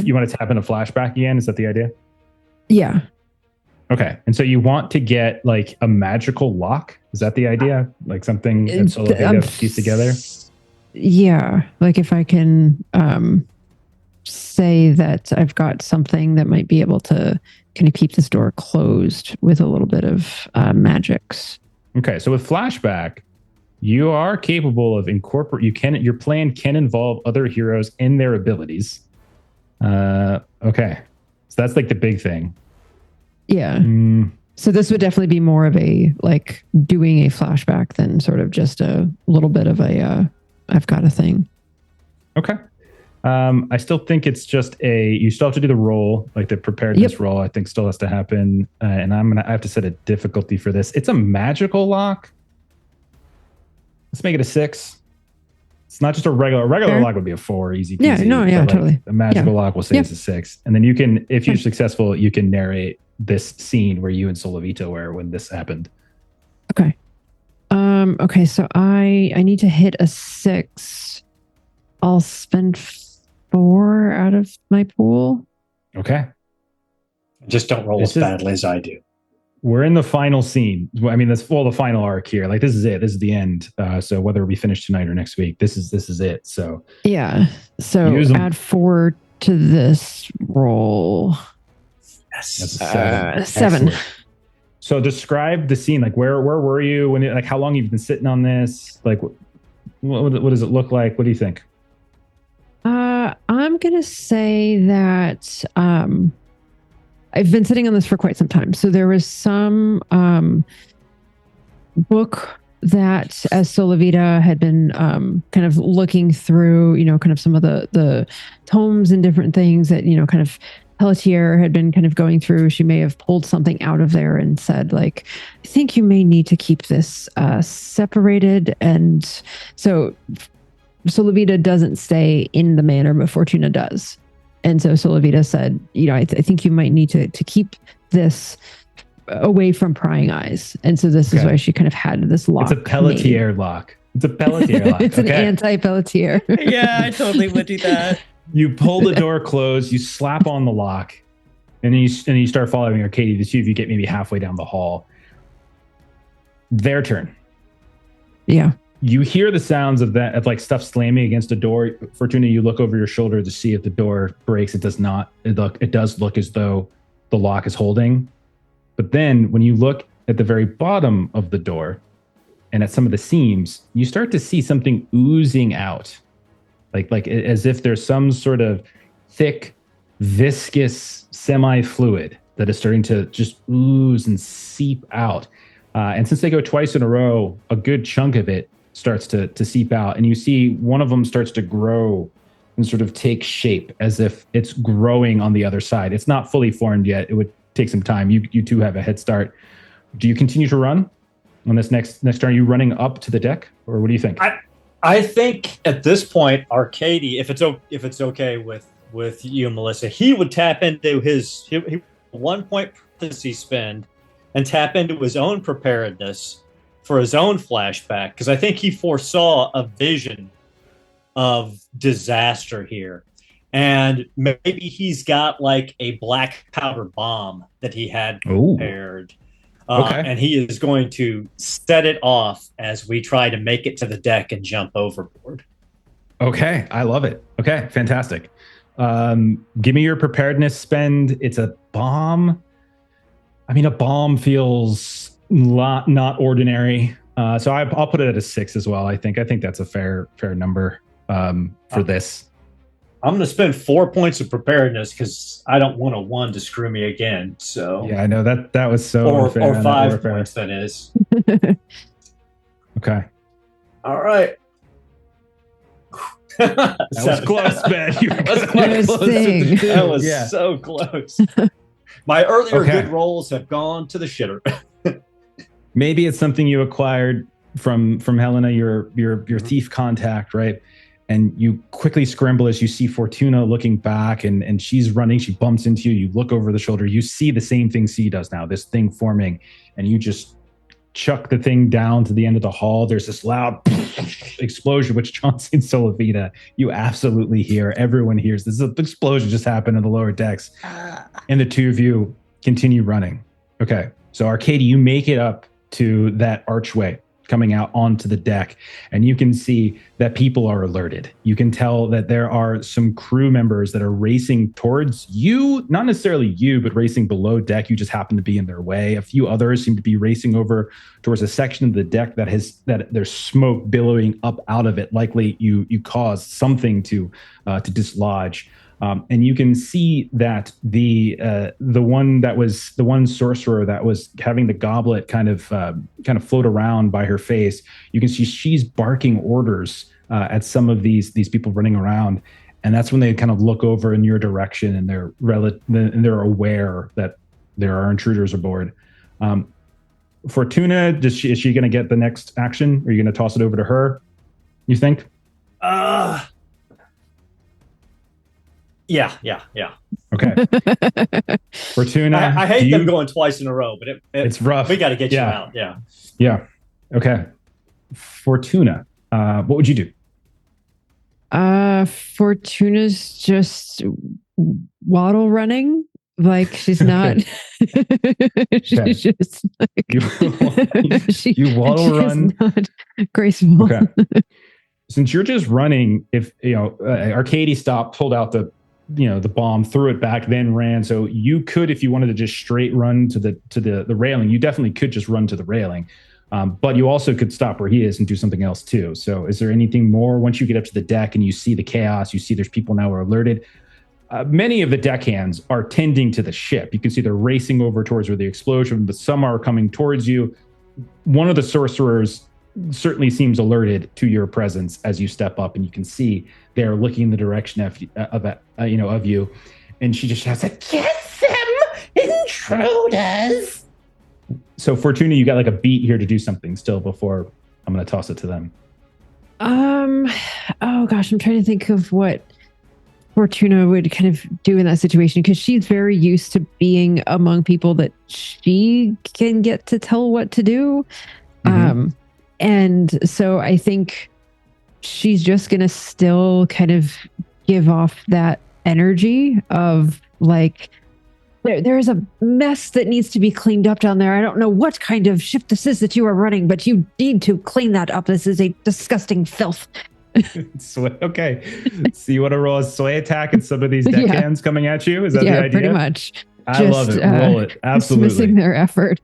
you want to tap into flashback again? Is that the idea? Yeah. Okay, and so you want to get like a magical lock? Is that the idea? Like something that Solovita piece together? Yeah, like if I can say that I've got something that might be able to kind of keep this door closed with a little bit of magics. Okay, so with flashback, you are capable of your plan can involve other heroes and their abilities. Okay, so that's like the big thing. Yeah. So this would definitely be more of a like doing a flashback than sort of just a little bit of a I've got a thing. Okay. I still think it's just you still have to do the roll, like the preparedness roll, I think still has to happen. And I have to set a difficulty for this. It's a magical lock. Let's make it a 6. It's not just a regular lock would be a 4, easy peasy. Yeah, totally. A magical lock will say it's a 6. And then you can, if you're successful, you can narrate this scene where you and Solovita were when this happened. Okay. Okay, so I need to hit a 6. I'll spend 4 out of my pool. Okay. Just don't roll as badly as I do. We're in the final scene. I mean, that's the final arc here. Like this is it. This is the end. So whether we finish tonight or next week, this is it. So yeah. So add 4 to this roll. Yes. That's a 7. So describe the scene. Like where were you when? Like how long you've been sitting on this? Like what does it look like? What do you think? I'm gonna say that I've been sitting on this for quite some time. So there was some book that as Solovita had been kind of looking through, kind of some of the tomes and different things that, kind of Pelletier had been kind of going through. She may have pulled something out of there and said, like, I think you may need to keep this separated. And so Solovita doesn't stay in the manor, but Fortuna does. And so Solovita said, I think you might need to keep this away from prying eyes. And so this is why she kind of had this lock. It's a Pelletier lock. It's a Pelletier lock. It's an anti-Pelletier. Yeah, I totally would do that. You pull the door closed, you slap on the lock, and then you start following Arkadiy to see if you get maybe halfway down the hall. Their turn. Yeah. You hear the sounds of like stuff slamming against a door. Fortuna, you look over your shoulder to see if the door breaks. It does not. It does look as though the lock is holding. But then when you look at the very bottom of the door and at some of the seams, you start to see something oozing out. Like as if there's some sort of thick, viscous semi-fluid that is starting to just ooze and seep out. And since they go twice in a row, a good chunk of it starts to seep out. And you see one of them starts to grow and sort of take shape as if it's growing on the other side. It's not fully formed yet. It would take some time. You two have a head start. Do you continue to run? on this next turn? Are you running up to the deck, or what do you think? I think at this point, Arkadiy, if it's okay with you, Melissa, he would tap into his 1 point prophecy spend and tap into his own preparedness for his own flashback, because I think he foresaw a vision of disaster here. And maybe he's got like a black powder bomb that he had prepared. Okay. And he is going to set it off as we try to make it to the deck and jump overboard. Okay, I love it. Okay, fantastic. Give me your preparedness spend. It's a bomb. I mean, a bomb feels not ordinary. So I'll put it at a 6 as well. I think that's a fair number for this. I'm going to spend 4 points of preparedness because I don't want a 1 to screw me again. So yeah, I know that was so or 5 points. That is okay. All right. That was close, man. That was so close. My earlier good rolls have gone to the shitter. Maybe it's something you acquired from Helena, your thief contact, right? And you quickly scramble as you see Fortuna looking back, and she's running. She bumps into you. You look over the shoulder. You see the same thing C does now, this thing forming, and you just chuck the thing down to the end of the hall. There's this loud explosion, which Chauncey and Solovita, you absolutely hear. Everyone hears. This explosion just happened in the lower decks. And the two of you continue running. Okay, so Arkadiy, you make it up to that archway coming out onto the deck, and you can see that people are alerted. You can tell that there are some crew members that are racing towards you, not necessarily you, but racing below deck. You just happen to be in their way. A few others seem to be racing over towards a section of the deck that there's smoke billowing up out of it. Likely you caused something to dislodge. And you can see that the one sorcerer that was having the goblet kind of float around by her face. You can see she's barking orders at some of these people running around, and that's when they kind of look over in your direction, and they're aware that there are intruders aboard. Fortuna, is she going to get the next action? Are you going to toss it over to her, you think? Yeah. Okay. Fortuna, I hate them going twice in a row, but it's rough. We got to get you out. Yeah. Okay. Fortuna, what would you do? Fortuna's just waddle running. Like she's not. She's just like you waddle run. Not graceful. Okay. Since you're just running, if Arkadiy stopped, pulled out the bomb, threw it back, then ran. So you could, if you wanted to just straight run to the railing, you definitely could just run to the railing. But you also could stop where he is and do something else too. So is there anything more once you get up to the deck and you see the chaos, you see there's people now who are alerted? Many of the deckhands are tending to the ship. You can see they're racing over towards where the explosion, but some are coming towards you. One of the sorcerers certainly seems alerted to your presence as you step up, and you can see they're looking in the direction of you, and she just shouts, "Get them, intruders!" So Fortuna, you got like a beat here to do something still before I'm going to toss it to them. Oh gosh, I'm trying to think of what Fortuna would kind of do in that situation, because she's very used to being among people that she can get to tell what to do. Mm-hmm. And so I think she's just going to still kind of give off that energy of like, there's a mess that needs to be cleaned up down there. I don't know what kind of ship this is that you are running, but you need to clean that up. This is a disgusting filth. Okay. So you want to roll a sway attack and some of these deckhands coming at you? Is that the idea? Pretty much. I love it. Roll it. Absolutely. Dismissing their effort.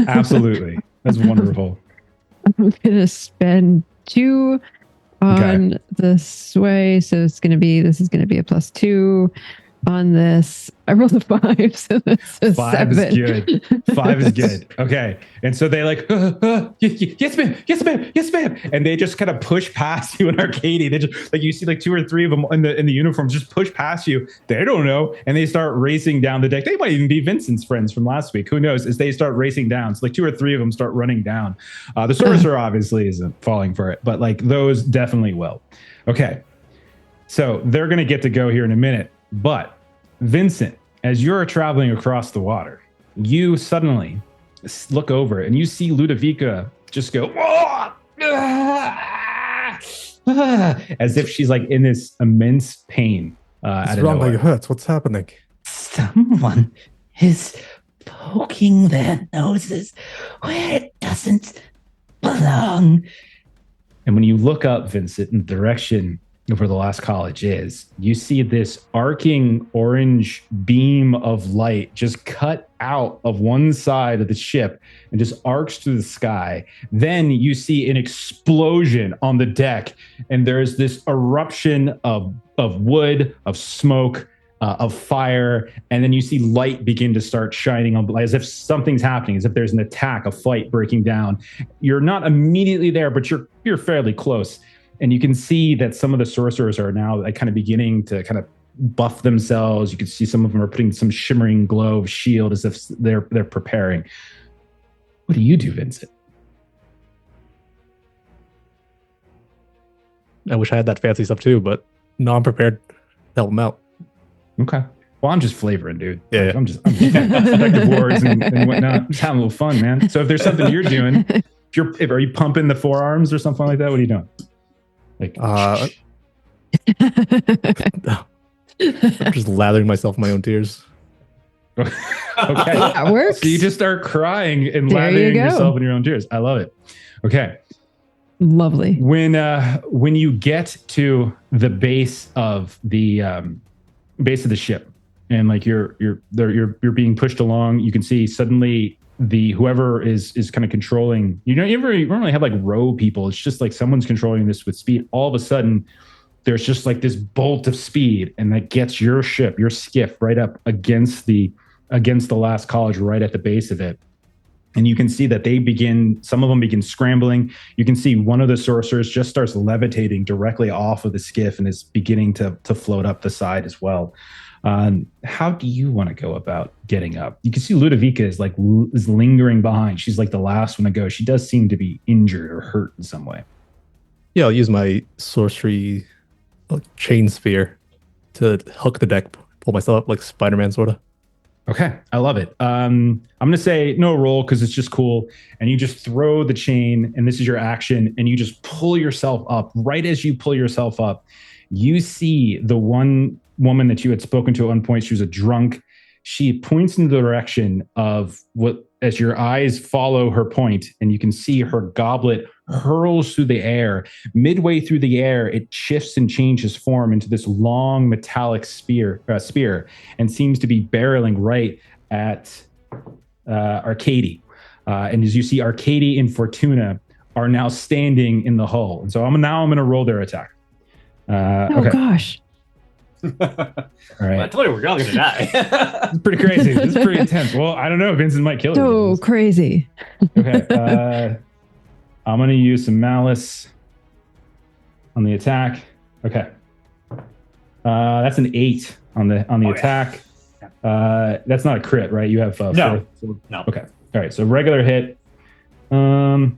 Absolutely. That's wonderful. I'm going to spend 2 on the sway. So this is going to be a +2. on this. I rolled a 5, so that's a 5 7. is good. 5 is good. Okay. And so they like, yes, ma'am, yes, ma'am, yes, ma'am. And they just kind of push past you and Arkadiy. They just like you see like 2 or 3 of them in the uniforms just push past you. They don't know. And they start racing down the deck. They might even be Vincent's friends from last week. Who knows? As they start racing down. So like 2 or 3 of them start running down. The sorcerer obviously isn't falling for it, but like those definitely will. Okay. So they're going to get to go here in a minute. But Vincent, as you're traveling across the water, you suddenly look over and you see Ludovica just go, as if she's like in this immense pain. What's wrong? Like hurts. What's happening? Someone is poking their noses where it doesn't belong. And when you look up, Vincent, in the direction of where the last college is, you see this arcing orange beam of light just cut out of one side of the ship and just arcs through the sky. Then you see an explosion on the deck, and there's this eruption of wood, of smoke, of fire, and then you see light begin to start shining on, as if something's happening, as if there's an attack, a fight breaking down. You're not immediately there, but you're fairly close. And you can see that some of the sorcerers are now like kind of beginning to kind of buff themselves. You can see some of them are putting some shimmering glow of shield as if they're preparing. What do you do, Vincent? I wish I had that fancy stuff too, but no, I'm prepared to help them out. Okay. Well, I'm just flavoring, dude. Yeah, like, I'm just effective words and whatnot. Just having a little fun, man. So if there's something you're doing, are you pumping the forearms or something like that? What are you doing? Like, I'm just lathering myself in my own tears. Okay. That works. So you just start crying and There you lathering go. yourself in your own tears. I love it. Okay. Lovely. When you get to the base of the ship, and like you're being pushed along, you can see suddenly whoever is kind of controlling, you don't really have like row people. It's just like someone's controlling this with speed. All of a sudden, there's just like this bolt of speed, and that gets your ship, your skiff, right up against the last college, right at the base of it. And you can see that some of them begin scrambling. You can see one of the sorcerers just starts levitating directly off of the skiff and is beginning to float up the side as well. How do you want to go about getting up? You can see Ludovica is lingering behind. She's like the last one to go. She does seem to be injured or hurt in some way. Yeah, I'll use my sorcery chain sphere to hook the deck, pull myself up like Spider-Man sort of. Okay, I love it. I'm going to say no roll because it's just cool. And you just throw the chain, and this is your action, and you just pull yourself up. Right as you pull yourself up, you see the one woman that you had spoken to at one point. She was a drunk. She points in the direction of as your eyes follow her point, and you can see her goblet hurls through the air. Midway through the air, it shifts and changes form into this long metallic spear, and seems to be barreling right at Arkadiy. And as you see, Arkadiy and Fortuna are now standing in the hull. And so I'm going to roll their attack. Oh gosh. All right. I told you we're all going to die. It's pretty crazy. This is pretty intense. Well, I don't know. Vincent might kill So you. crazy. Okay. I'm going to use some malice on the attack. Okay. That's an 8 on the attack. Yeah. That's not a crit, right? You have no. No. Okay. All right. So regular hit. I'm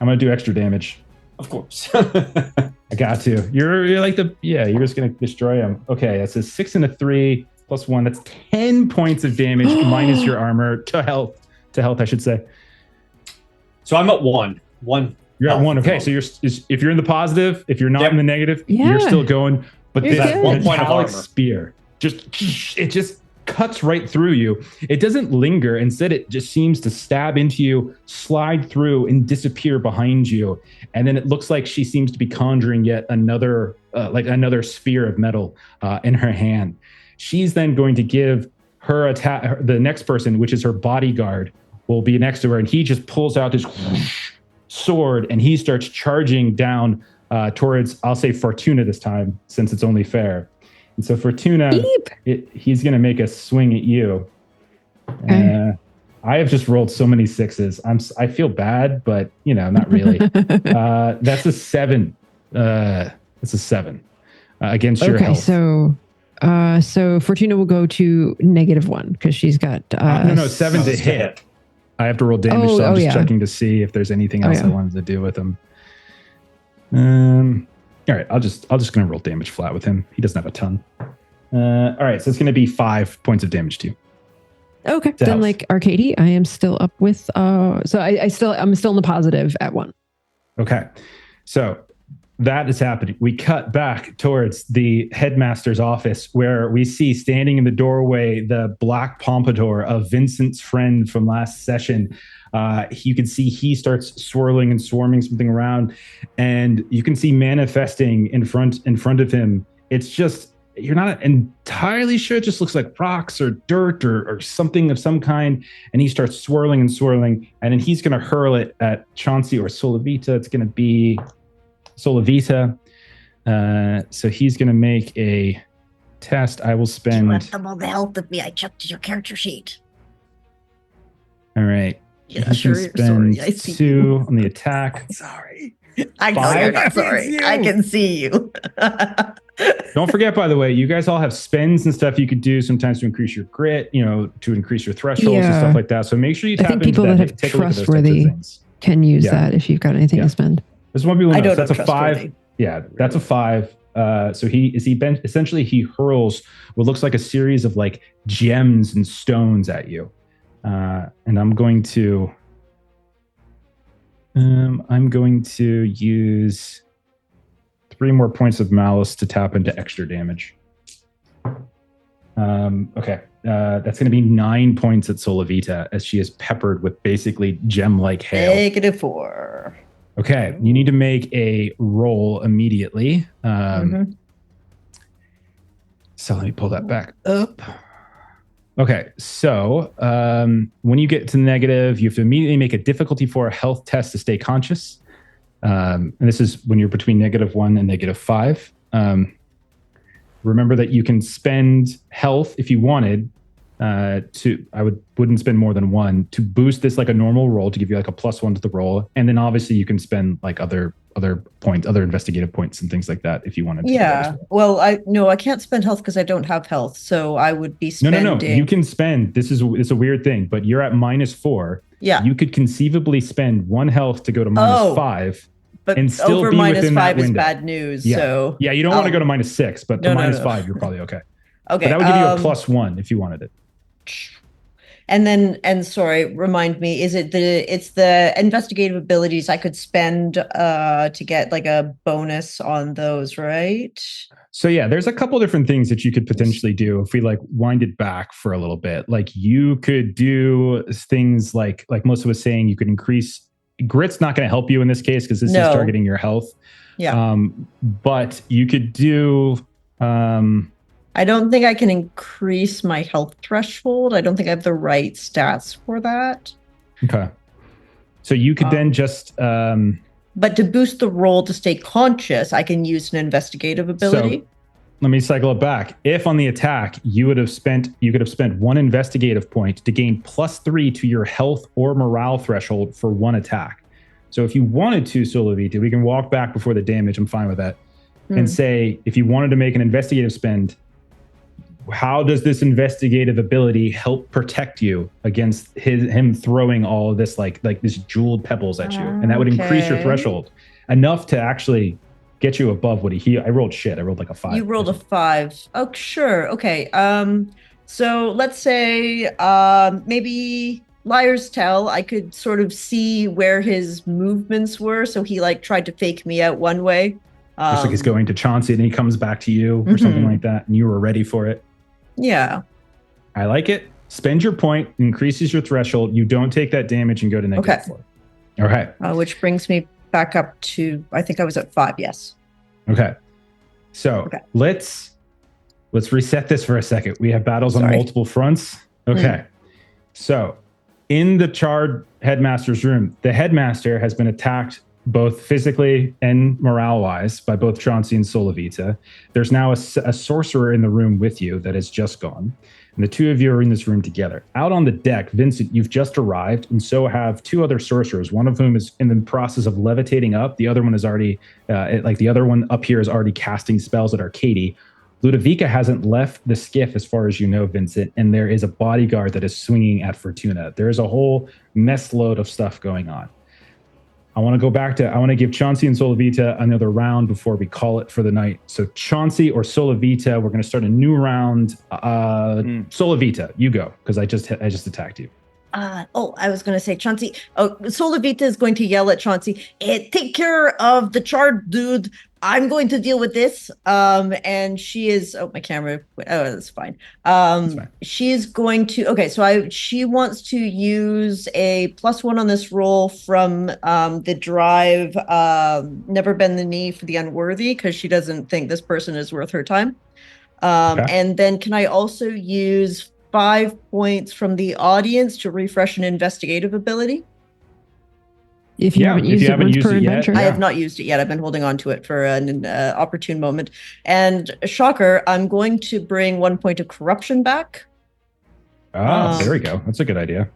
going to do extra damage. Of course. I got to. You're you're just going to destroy him. Okay. That's a 6 and a 3 plus 1. That's 10 points of damage minus your armor to health, I should say. So I'm at 1. You're at 1. Okay. So if you're in the positive, if you're not in the negative, Yeah. you're still going. But You're this good. 1 point of metallic armor. spear just cuts right through you. It doesn't linger. Instead, it just seems to stab into you, slide through, and disappear behind you. And then it looks like she seems to be conjuring yet another sphere of metal in her hand. She's then going to give her attack. The next person, which is her bodyguard, will be next to her, and he just pulls out his sword and he starts charging down towards, I'll say Fortuna this time, since it's only fair. And so Fortuna, he's going to make a swing at you. I have just rolled so many 6s. I feel bad, but not really. That's a 7. That's a 7 against your health. So Fortuna will go to -1 because she's got no 7 to hit. I have to roll damage, so I'm just checking to see if there's anything else I wanted to do with him. All right, I'll just gonna roll damage flat with him. He doesn't have a ton. All right, so it's gonna be 5 points of damage to you. Okay, then like Arkadiy, I am still up with I'm still in the positive at 1. Okay, so that is happening. We cut back towards the headmaster's office where we see standing in the doorway the black pompadour of Vincent's friend from last session. You can see he starts swirling and swarming something around, and you can see manifesting in front of him. It's just, you're not entirely sure. It just looks like rocks or dirt or something of some kind. And he starts swirling, and then he's going to hurl it at Chauncey or Solavita. It's going to be Solavita. So he's going to make a test. I will spend. You left them all the health with me. I checked your character sheet. All right. Yeah, sure. Sorry, I see 2 on the attack. Sorry. I know you're not sorry. I can see you. Don't forget, by the way, you guys all have spends and stuff you could do sometimes to increase your grit, to increase your thresholds and stuff like that. So make sure you tap into that. I think people that have trustworthy can use that if you've got anything to spend. There's one people know. That's a 5. Yeah, that's a 5. So essentially he hurls what looks like a series of like gems and stones at you. And I'm going to use 3 more points of malice to tap into extra damage. Okay. That's going to be 9 points at Solavita as she is peppered with basically gem-like hail. -4. Okay. You need to make a roll immediately. So let me pull that back up. Okay. So when you get to negative, you have to immediately make a difficulty 4 health test to stay conscious. And this is when you're between -1 and -5. Remember that you can spend health if you wanted wouldn't spend more than 1 to boost this like a normal roll to give you like a +1 to the roll. And then obviously you can spend like other points, other investigative points and things like that if you wanted to. Yeah. Well, I can't spend health because I don't have health. So I would be spending. No. You can spend. It's a weird thing, but you're at -4. Yeah. You could conceivably spend 1 health to go to -5. But and still over be within that -5 is window. bad news. Yeah. So yeah, you don't want to go to -6, but to -5, you're probably okay. Okay. But that would give you a +1 if you wanted it. And sorry, remind me, it's the investigative abilities I could spend to get like a bonus on those, right? So yeah, there's a couple different things that you could potentially do if we like wind it back for a little bit. Like you could do things like most of us saying, you could increase grit's not going to help you in this case because this is targeting your health. Yeah. But you could do I don't think I can increase my health threshold. I don't think I have the right stats for that. Okay. So you could then just but to boost the roll to stay conscious, I can use an investigative ability. So, let me cycle it back. If on the attack you could have spent 1 investigative point to gain +3 to your health or morale threshold for 1 attack. So if you wanted to, Solavita, we can walk back before the damage. I'm fine with that. And say, if you wanted to make an investigative spend, how does this investigative ability help protect you against him throwing all of this like this jeweled pebbles at you? And that would increase your threshold enough to actually get you above what I rolled shit. I rolled like a 5. You rolled a 5. Oh, sure. Okay. So let's say maybe Liar's Tell, I could sort of see where his movements were. So he like tried to fake me out one way. Just like he's going to Chauncey and he comes back to you or something like that. And you were ready for it. Yeah. I like it. Spend your point, increases your threshold. You don't take that damage and go to -4. All right. Which brings me back up to, I think I was at 5. Yes. Okay. So let's reset this for a second. We have battles on multiple fronts. Okay. So in the charred headmaster's room, the headmaster has been attacked both physically and morale-wise, by both Chauncey and Solovita. There's now a sorcerer in the room with you that has just gone. And the two of you are in this room together. Out on the deck, Vincent, you've just arrived, and so have two other sorcerers, one of whom is in the process of levitating up. The other one is already, the other one up here is already casting spells at Arkadiy. Ludovica hasn't left the skiff as far as you know, Vincent, and there is a bodyguard that is swinging at Fortuna. There is a whole mess load of stuff going on. I want to give Chauncey and Solovita another round before we call it for the night. So Chauncey or Solovita, we're going to start a new round. Solovita, you go, because I just attacked you. I was going to say Chauncey. Oh, Solovita is going to yell at Chauncey, take care of the charred dude. I'm going to deal with this. And she is, my camera. Oh, that's fine. That's fine. She is going to, she wants to use a +1 on this roll from the drive, never bend the knee for the unworthy, because she doesn't think this person is worth her time. And then can I also use 5 points from the audience to refresh an investigative ability? If you haven't used it once per adventure. I have not used it yet. I've been holding on to it for an opportune moment. And shocker, I'm going to bring 1 point of corruption back. There we go. That's a good idea.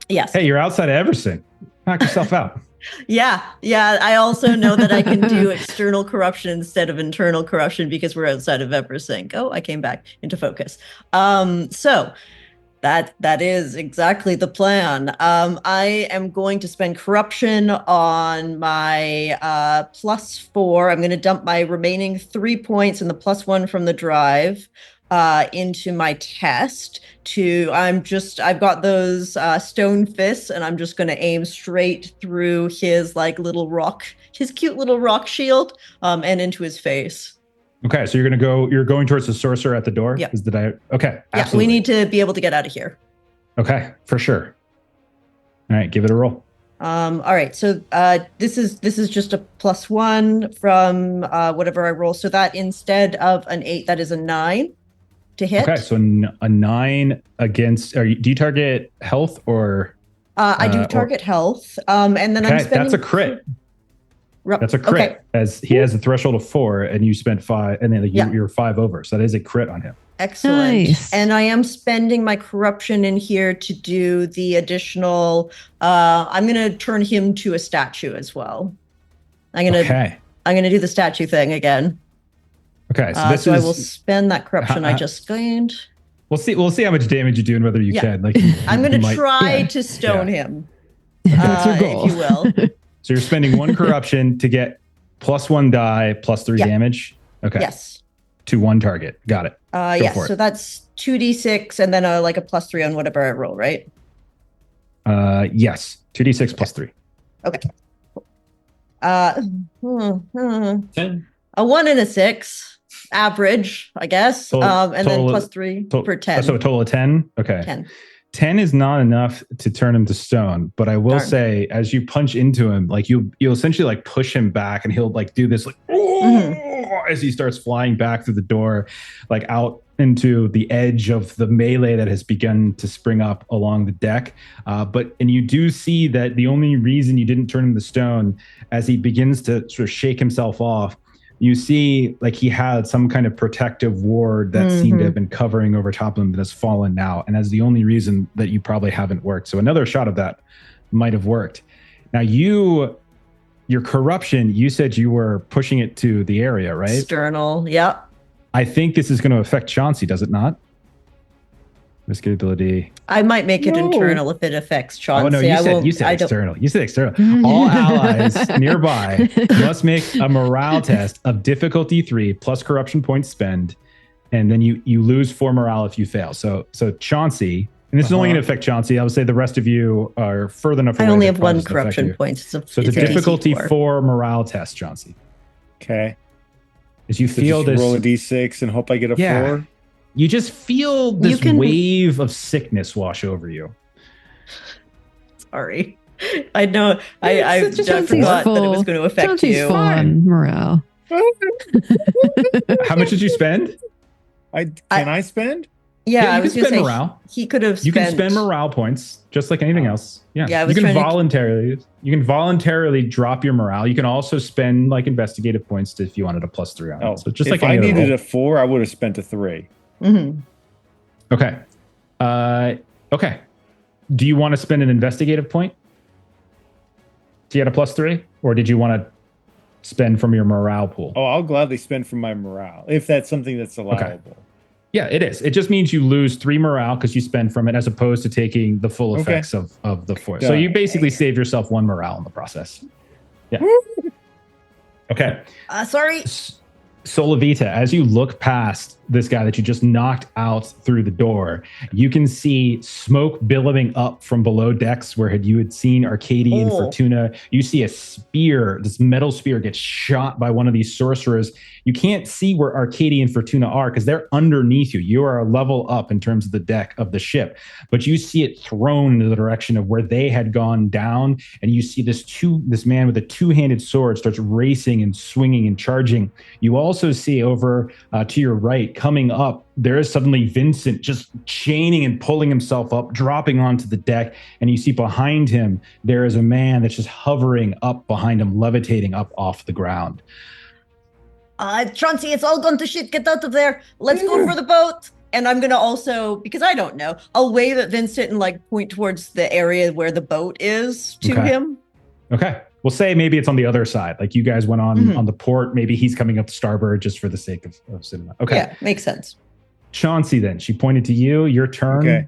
Yes. Hey, you're outside of Eversing. Knock yourself out. Yeah. I also know that I can do external corruption instead of internal corruption because we're outside of Eversing. Oh, I came back into focus. So that is exactly the plan. I am going to spend corruption on my +4. I'm going to dump my remaining 3 points and the +1 from the drive into my test. I've got those stone fists, and I'm just going to aim straight through his cute little rock shield, and into his face. Okay, so you're going towards the sorcerer at the door? Yeah. Okay, absolutely. Yeah, we need to be able to get out of here. Okay, for sure. All right, give it a roll. All right, so this is just a +1 from whatever I roll. So that instead of an 8, that is a 9 to hit. Okay, so a 9 against. Do you target health or? I do target health, and then I'm spending. That's a crit. That's a crit, okay. As he has a threshold of 4, and you spent 5, and then you're 5 over. So that is a crit on him. Excellent. Nice. And I am spending my corruption in here to do the additional. I'm going to turn him to a statue as well. I'm going to do the statue thing again. Okay, so I will spend that corruption I just gained. We'll see how much damage you do and whether you can. I'm going to try to stone him. That's your goal. If you will. So you're spending 1 corruption to get +1 die, +3 damage. Okay. Yes. To 1 target. Got it. Yes. So that's 2d6 and then a +3 on whatever I roll, right? Yes. 2d6 +3. Okay. 10. A 1 and a 6, average, I guess. And then +3 for 10. So a total of 10. Okay. 10. 10 is not enough to turn him to stone, but I will say, as you punch into him, you'll essentially push him back, and he'll do this as he starts flying back through the door, out into the edge of the melee that has begun to spring up along the deck. And you do see that the only reason you didn't turn him to stone, as he begins to sort of shake himself off, you see he had some kind of protective ward that seemed to have been covering over top of him that has fallen now. And that's the only reason that you probably haven't worked. So another shot of that might have worked. Now your corruption, you said you were pushing it to the area, right? External, yep. I think this is going to affect Chauncey, does it not? Risk ability. I might make it internal if it affects Chauncey. Oh no, you said external. You said external. All allies nearby must make a morale test of difficulty 3 plus corruption points spend, and then you lose 4 morale if you fail. So Chauncey, and this is only going to affect Chauncey. I would say the rest of you are further enough away. I only have 1 corruption point. So it's a difficulty 4 morale test, Chauncey. Okay. As you feel this, roll a d6 and hope I get a 4. You just feel this wave of sickness wash over you. Sorry. I know. I forgot that it was going to affect Chauncey's you. Full on morale. How much did you spend? Can I spend? Yeah, I you was can going to spend say morale. he could have spent. You can spend morale points just like anything else. Yeah, Yeah, I you was can trying to- voluntarily drop your morale. You can also spend like investigative points if you wanted a +3 on it. So just if like any I other needed roll. a 4, I would have spent a 3. Mhm. Okay. Okay. Do you want to spend an investigative point to get a +3, or did you want to spend from your morale pool? Oh, I'll gladly spend from my morale if that's something that's allowable. Yeah, it is. It just means you lose 3 morale because you spend from it, as opposed to taking the full effects of the 4. So Done. you basically save yourself 1 morale in the process. Yeah. Okay. Sorry. Solavita, as you look past this guy that you just knocked out through the door, you can see smoke billowing up from below decks where you had seen Arkadiy and Fortuna. You see a spear, this metal spear, gets shot by one of these sorcerers. You can't see where Arkadiy and Fortuna are because they're underneath you. You are a level up in terms of the deck of the ship, but you see it thrown in the direction of where they had gone down, and you see this man with a 2-handed sword starts racing and swinging and charging. You also see over to your right, coming up, there is suddenly Vincent just chaining and pulling himself up, dropping onto the deck, and you see behind him there is a man that's just hovering up behind him, levitating up off the ground. Chauncey, it's all gone to shit. Get out of there. Let's go for the boat. And I'm going to also, because I don't know, I'll wave at Vincent and like point towards the area where the boat is to him. Okay. We'll say maybe it's on the other side. Like you guys went on the port. Maybe he's coming up to starboard just for the sake of cinema. Okay. Yeah, makes sense. Chauncey, then. She pointed to you. Your turn. Okay.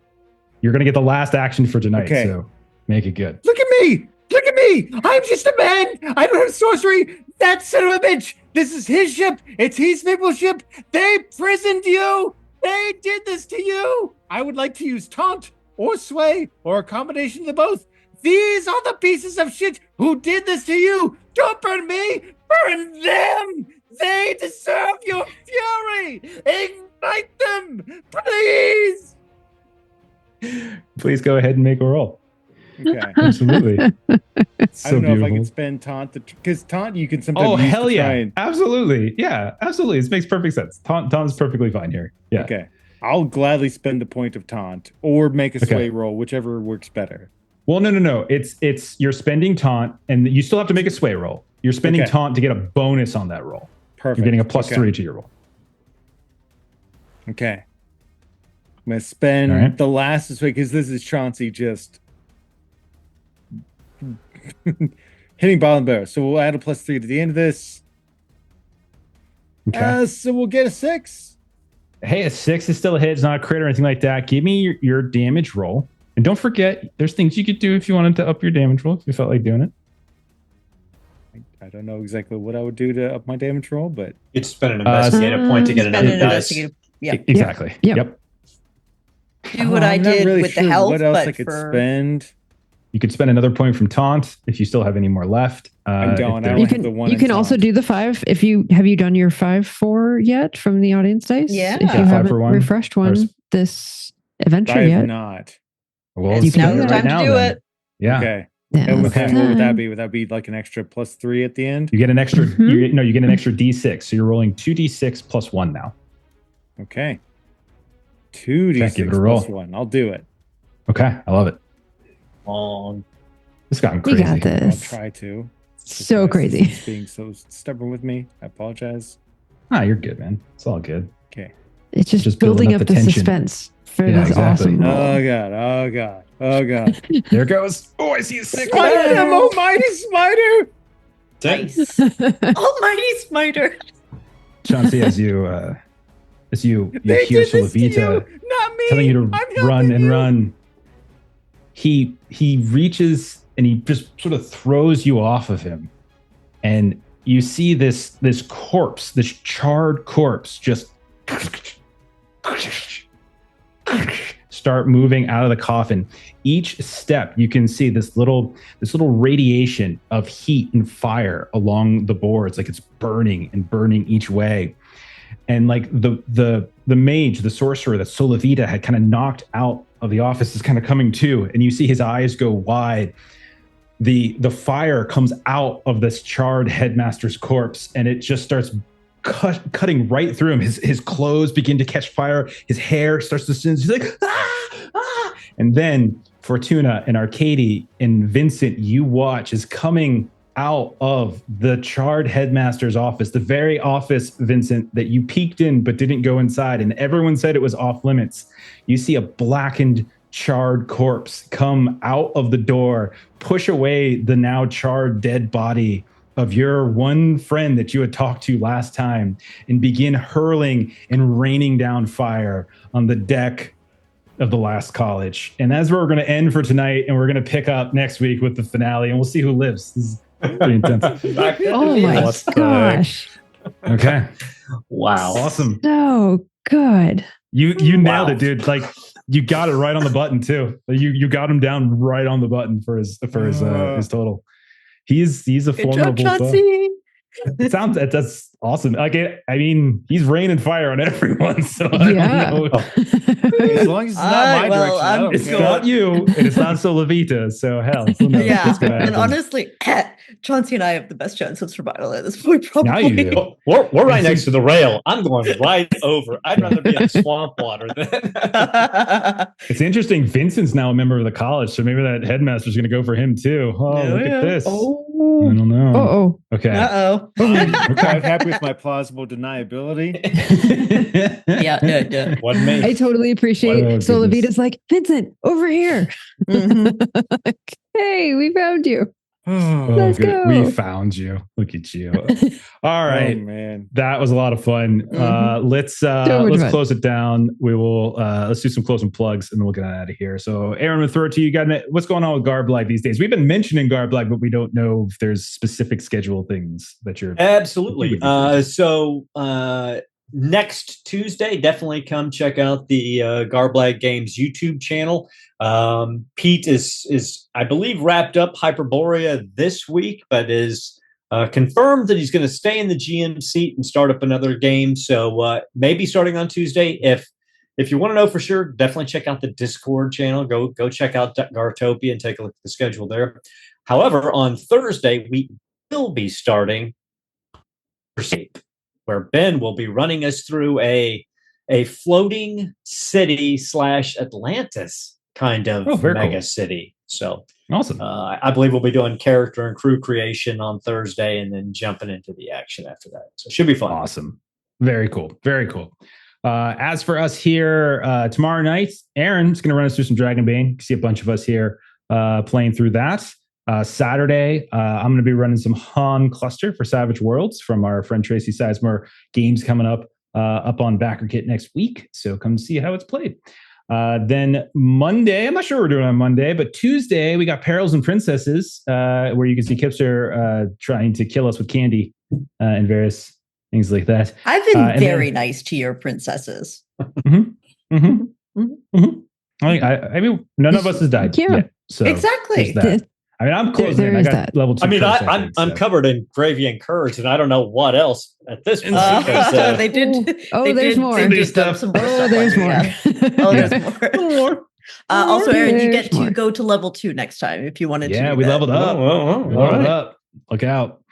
You're going to get the last action for tonight. Okay. So make it good. Look at me! Look at me! I'm just a man! I don't have sorcery! That son of a bitch! This is his ship! It's his people's ship! They prisoned you! They did this to you! I would like to use taunt or sway or a combination of the both. These are the pieces of shit who did this to you! Don't burn me! Burn them! They deserve your fury! Ignite them! Please! Please go ahead and make a roll. Okay. Absolutely. I So don't know if I beautiful. can spend taunt because taunt you can sometimes Oh, use hell to yeah. try and... Absolutely. Yeah, absolutely. This makes perfect sense. Taunt is perfectly fine here. Yeah. Okay. I'll gladly spend the point of taunt or make a sway roll, whichever works better. Well, no. It's you're spending taunt, and you still have to make a sway roll. You're spending taunt to get a bonus on that roll. Perfect. You're getting a +3 to your roll. Okay. I'm going to spend the last sway because this is Chauncey just hitting bottom barrel. So we'll add a +3 to the end of this. Okay. So we'll get a 6. Hey, a 6 is still a hit. It's not a crit or anything like that. Give me your damage roll. And don't forget, there's things you could do if you wanted to up your damage roll, if you felt like doing it. I don't know exactly what I would do to up my damage roll, but... You'd spend an investigative point to get another dice. Yeah. Exactly. Yep. Do what I did really with sure the health, what else but I could for... spend. You could spend another point from taunt if you still have any more left. I don't. I You only have can the one you in can also taunt. do the 5 if you done your 5-4 yet from the audience dice. Yeah. If you 5 haven't for one. refreshed one this adventure I have yet. not. Well, It's let's now do the it time to do then. it. Yeah. Okay. Yeah, And with Okay. that, what would that be? Would that be like an extra +3 at the end? You get an extra. Mhm. You get an extra D6. So you're rolling 2D6 plus 1 now. Okay. 2d6 give it a roll. plus 1. I'll do it. Okay, I love it. Long. It's gotten You crazy. got I'll this. try to. So My crazy. assistant's being so stubborn with me. I apologize. Ah, you're good, man. It's all good. Okay. It's just, Just building building up up the the tension. suspense for Yeah, this exactly. awesome roll. Oh god. Oh god. Oh god. There it goes. Oh, I see a 6. Smite them, almighty smiter! Nice. Almighty Smiter. Chauncey, as you They hear did this to you, Solavita not me. telling you to I'm helping run and you. run, he reaches and he just sort of throws you off of him, and you see this corpse, this charred corpse, just start moving out of the coffin. Each step you can see this little radiation of heat and fire along the boards, like it's burning and burning each way. And like the mage, the sorcerer that Solavita had kind of knocked out of the office is kind of coming to, and you see his eyes go wide. The fire comes out of this charred headmaster's corpse, and it just starts cutting right through him. His clothes begin to catch fire. His hair starts to singe. He's like, ah! And then Fortuna and Arkadiy and Vincent, you watch is coming out of the charred headmaster's office, the very office, Vincent, that you peeked in but didn't go inside, and everyone said it was off limits. You see a blackened, charred corpse come out of the door, push away the now charred dead body of your one friend that you had talked to last time, and begin hurling and raining down fire on the deck of the last college. And that's where we're going to end for tonight, and we're going to pick up next week with the finale, and we'll see who lives. This is pretty intense. Oh my gosh. Okay. Wow. Awesome. So good. You nailed it, dude. Like, you got it right on the button too. You got him down right on the button for his total. He's a formidable Chauncey. That's awesome. Like, I mean, he's raining fire on everyone. So Yeah. I don't know. As long as it's not my direction, I don't It's care. not you, and it's not Solavita. So hell, who knows what's gonna And happen. honestly, Chauncey and I have the best chance of survival at this point, probably. Now you do. We're right next to the rail. I'm going right over. I'd rather be in swamp water than. It's interesting. Vincent's now a member of the college, so maybe that headmaster's going to go for him too. Oh, look at this. I don't know. Oh. Okay. Uh-oh. I'm happy with my plausible deniability. Yeah. What me? I totally appreciate Oh, Solavita's like, Vincent, over here. Mhm. Hey, we found you. Oh, Let's good. go. We found you. Look at you. All right. Oh, man. That was a lot of fun. Let's much fun. close it down. We will let's do some closing plugs and then we'll get out of here. So Aaron, we'll throw it to you. What's going on with Garblag these days? We've been mentioning Garblag, but we don't know if there's specific schedule things that you're Absolutely. So next Tuesday, definitely come check out the Garblag Games YouTube channel. Pete is I believe wrapped up Hyperborea this week, but is confirmed that he's going to stay in the GM seat and start up another game. So maybe starting on Tuesday. If you want to know for sure, definitely check out the Discord channel. Go check out Gartopia and take a look at the schedule there. However, on Thursday we will be starting where Ben will be running us through a floating city / Atlantis kind of mega city. So awesome. I believe we'll be doing character and crew creation on Thursday and then jumping into the action after that. So it should be fun. Awesome. Very cool. Very cool. As for us here, tomorrow night, Aaron's going to run us through some Dragonbane. You see a bunch of us here playing through that. Saturday, I'm going to be running some Han Cluster for Savage Worlds from our friend Tracy Sizemore. Games coming up on BackerKit next week. So come see how it's played. Then Monday, I'm not sure what we're doing on Monday, but Tuesday, we got Perils and Princesses, where you can see Kipster trying to kill us with candy and various things like that. I've been very nice to your princesses. I mean, none of us has died yet. So exactly. there's that. I mean, I'm close. I got level 2. I mean, I'm covered in gravy and curds, and I don't know what else at this point. They did. There's more. There's more. There's more. Also, Aaron, you get to go to level 2 next time if you wanted to. Yeah, we leveled up. We leveled up. Look out.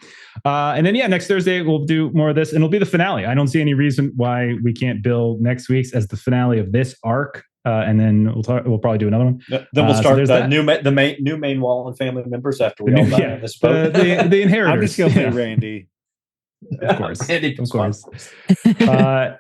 And then, next Thursday, we'll do more of this, and it'll be the finale. I don't see any reason why we can't bill next week's as the finale of this arc. And then we'll probably do another one. Then we'll start the new main wall and family members after we all die on this boat. The inheritors. I'm just going to play Randy. Of course. Of course.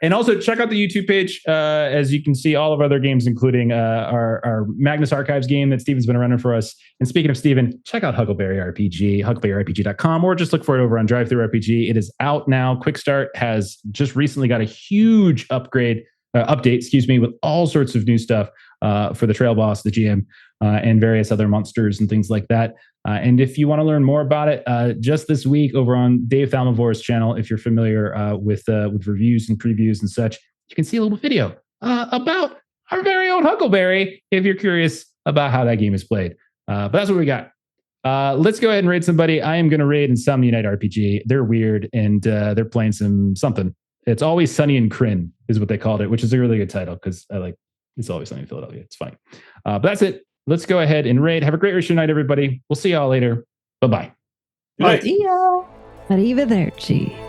And also check out the YouTube page. As you can see, all of our other games, including our Magnus Archives game that Steven's been running for us. And speaking of Steven, check out Huckleberry RPG, huckleberryrpg.com, or just look for it over on DriveThruRPG. It is out now. Quick Start has just recently got a huge update, with all sorts of new stuff for the Trail Boss, the GM, and various other monsters and things like that. And if you want to learn more about it, just this week over on Dave Thalmavor's channel, if you're familiar with reviews and previews and such, you can see a little video about our very own Huckleberry if you're curious about how that game is played. But that's what we got. Let's go ahead and raid somebody. I am going to raid Insomnia Night RPG. They're weird, and they're playing something. It's Always Sunny in Kryn is what they called it, which is a really good title because I like It's Always Sunny in Philadelphia. It's funny. But that's it. Let's go ahead and raid. Have a great rest of your night, everybody. We'll see y'all later. Bye-bye. Bye. See ya. Arrivederci.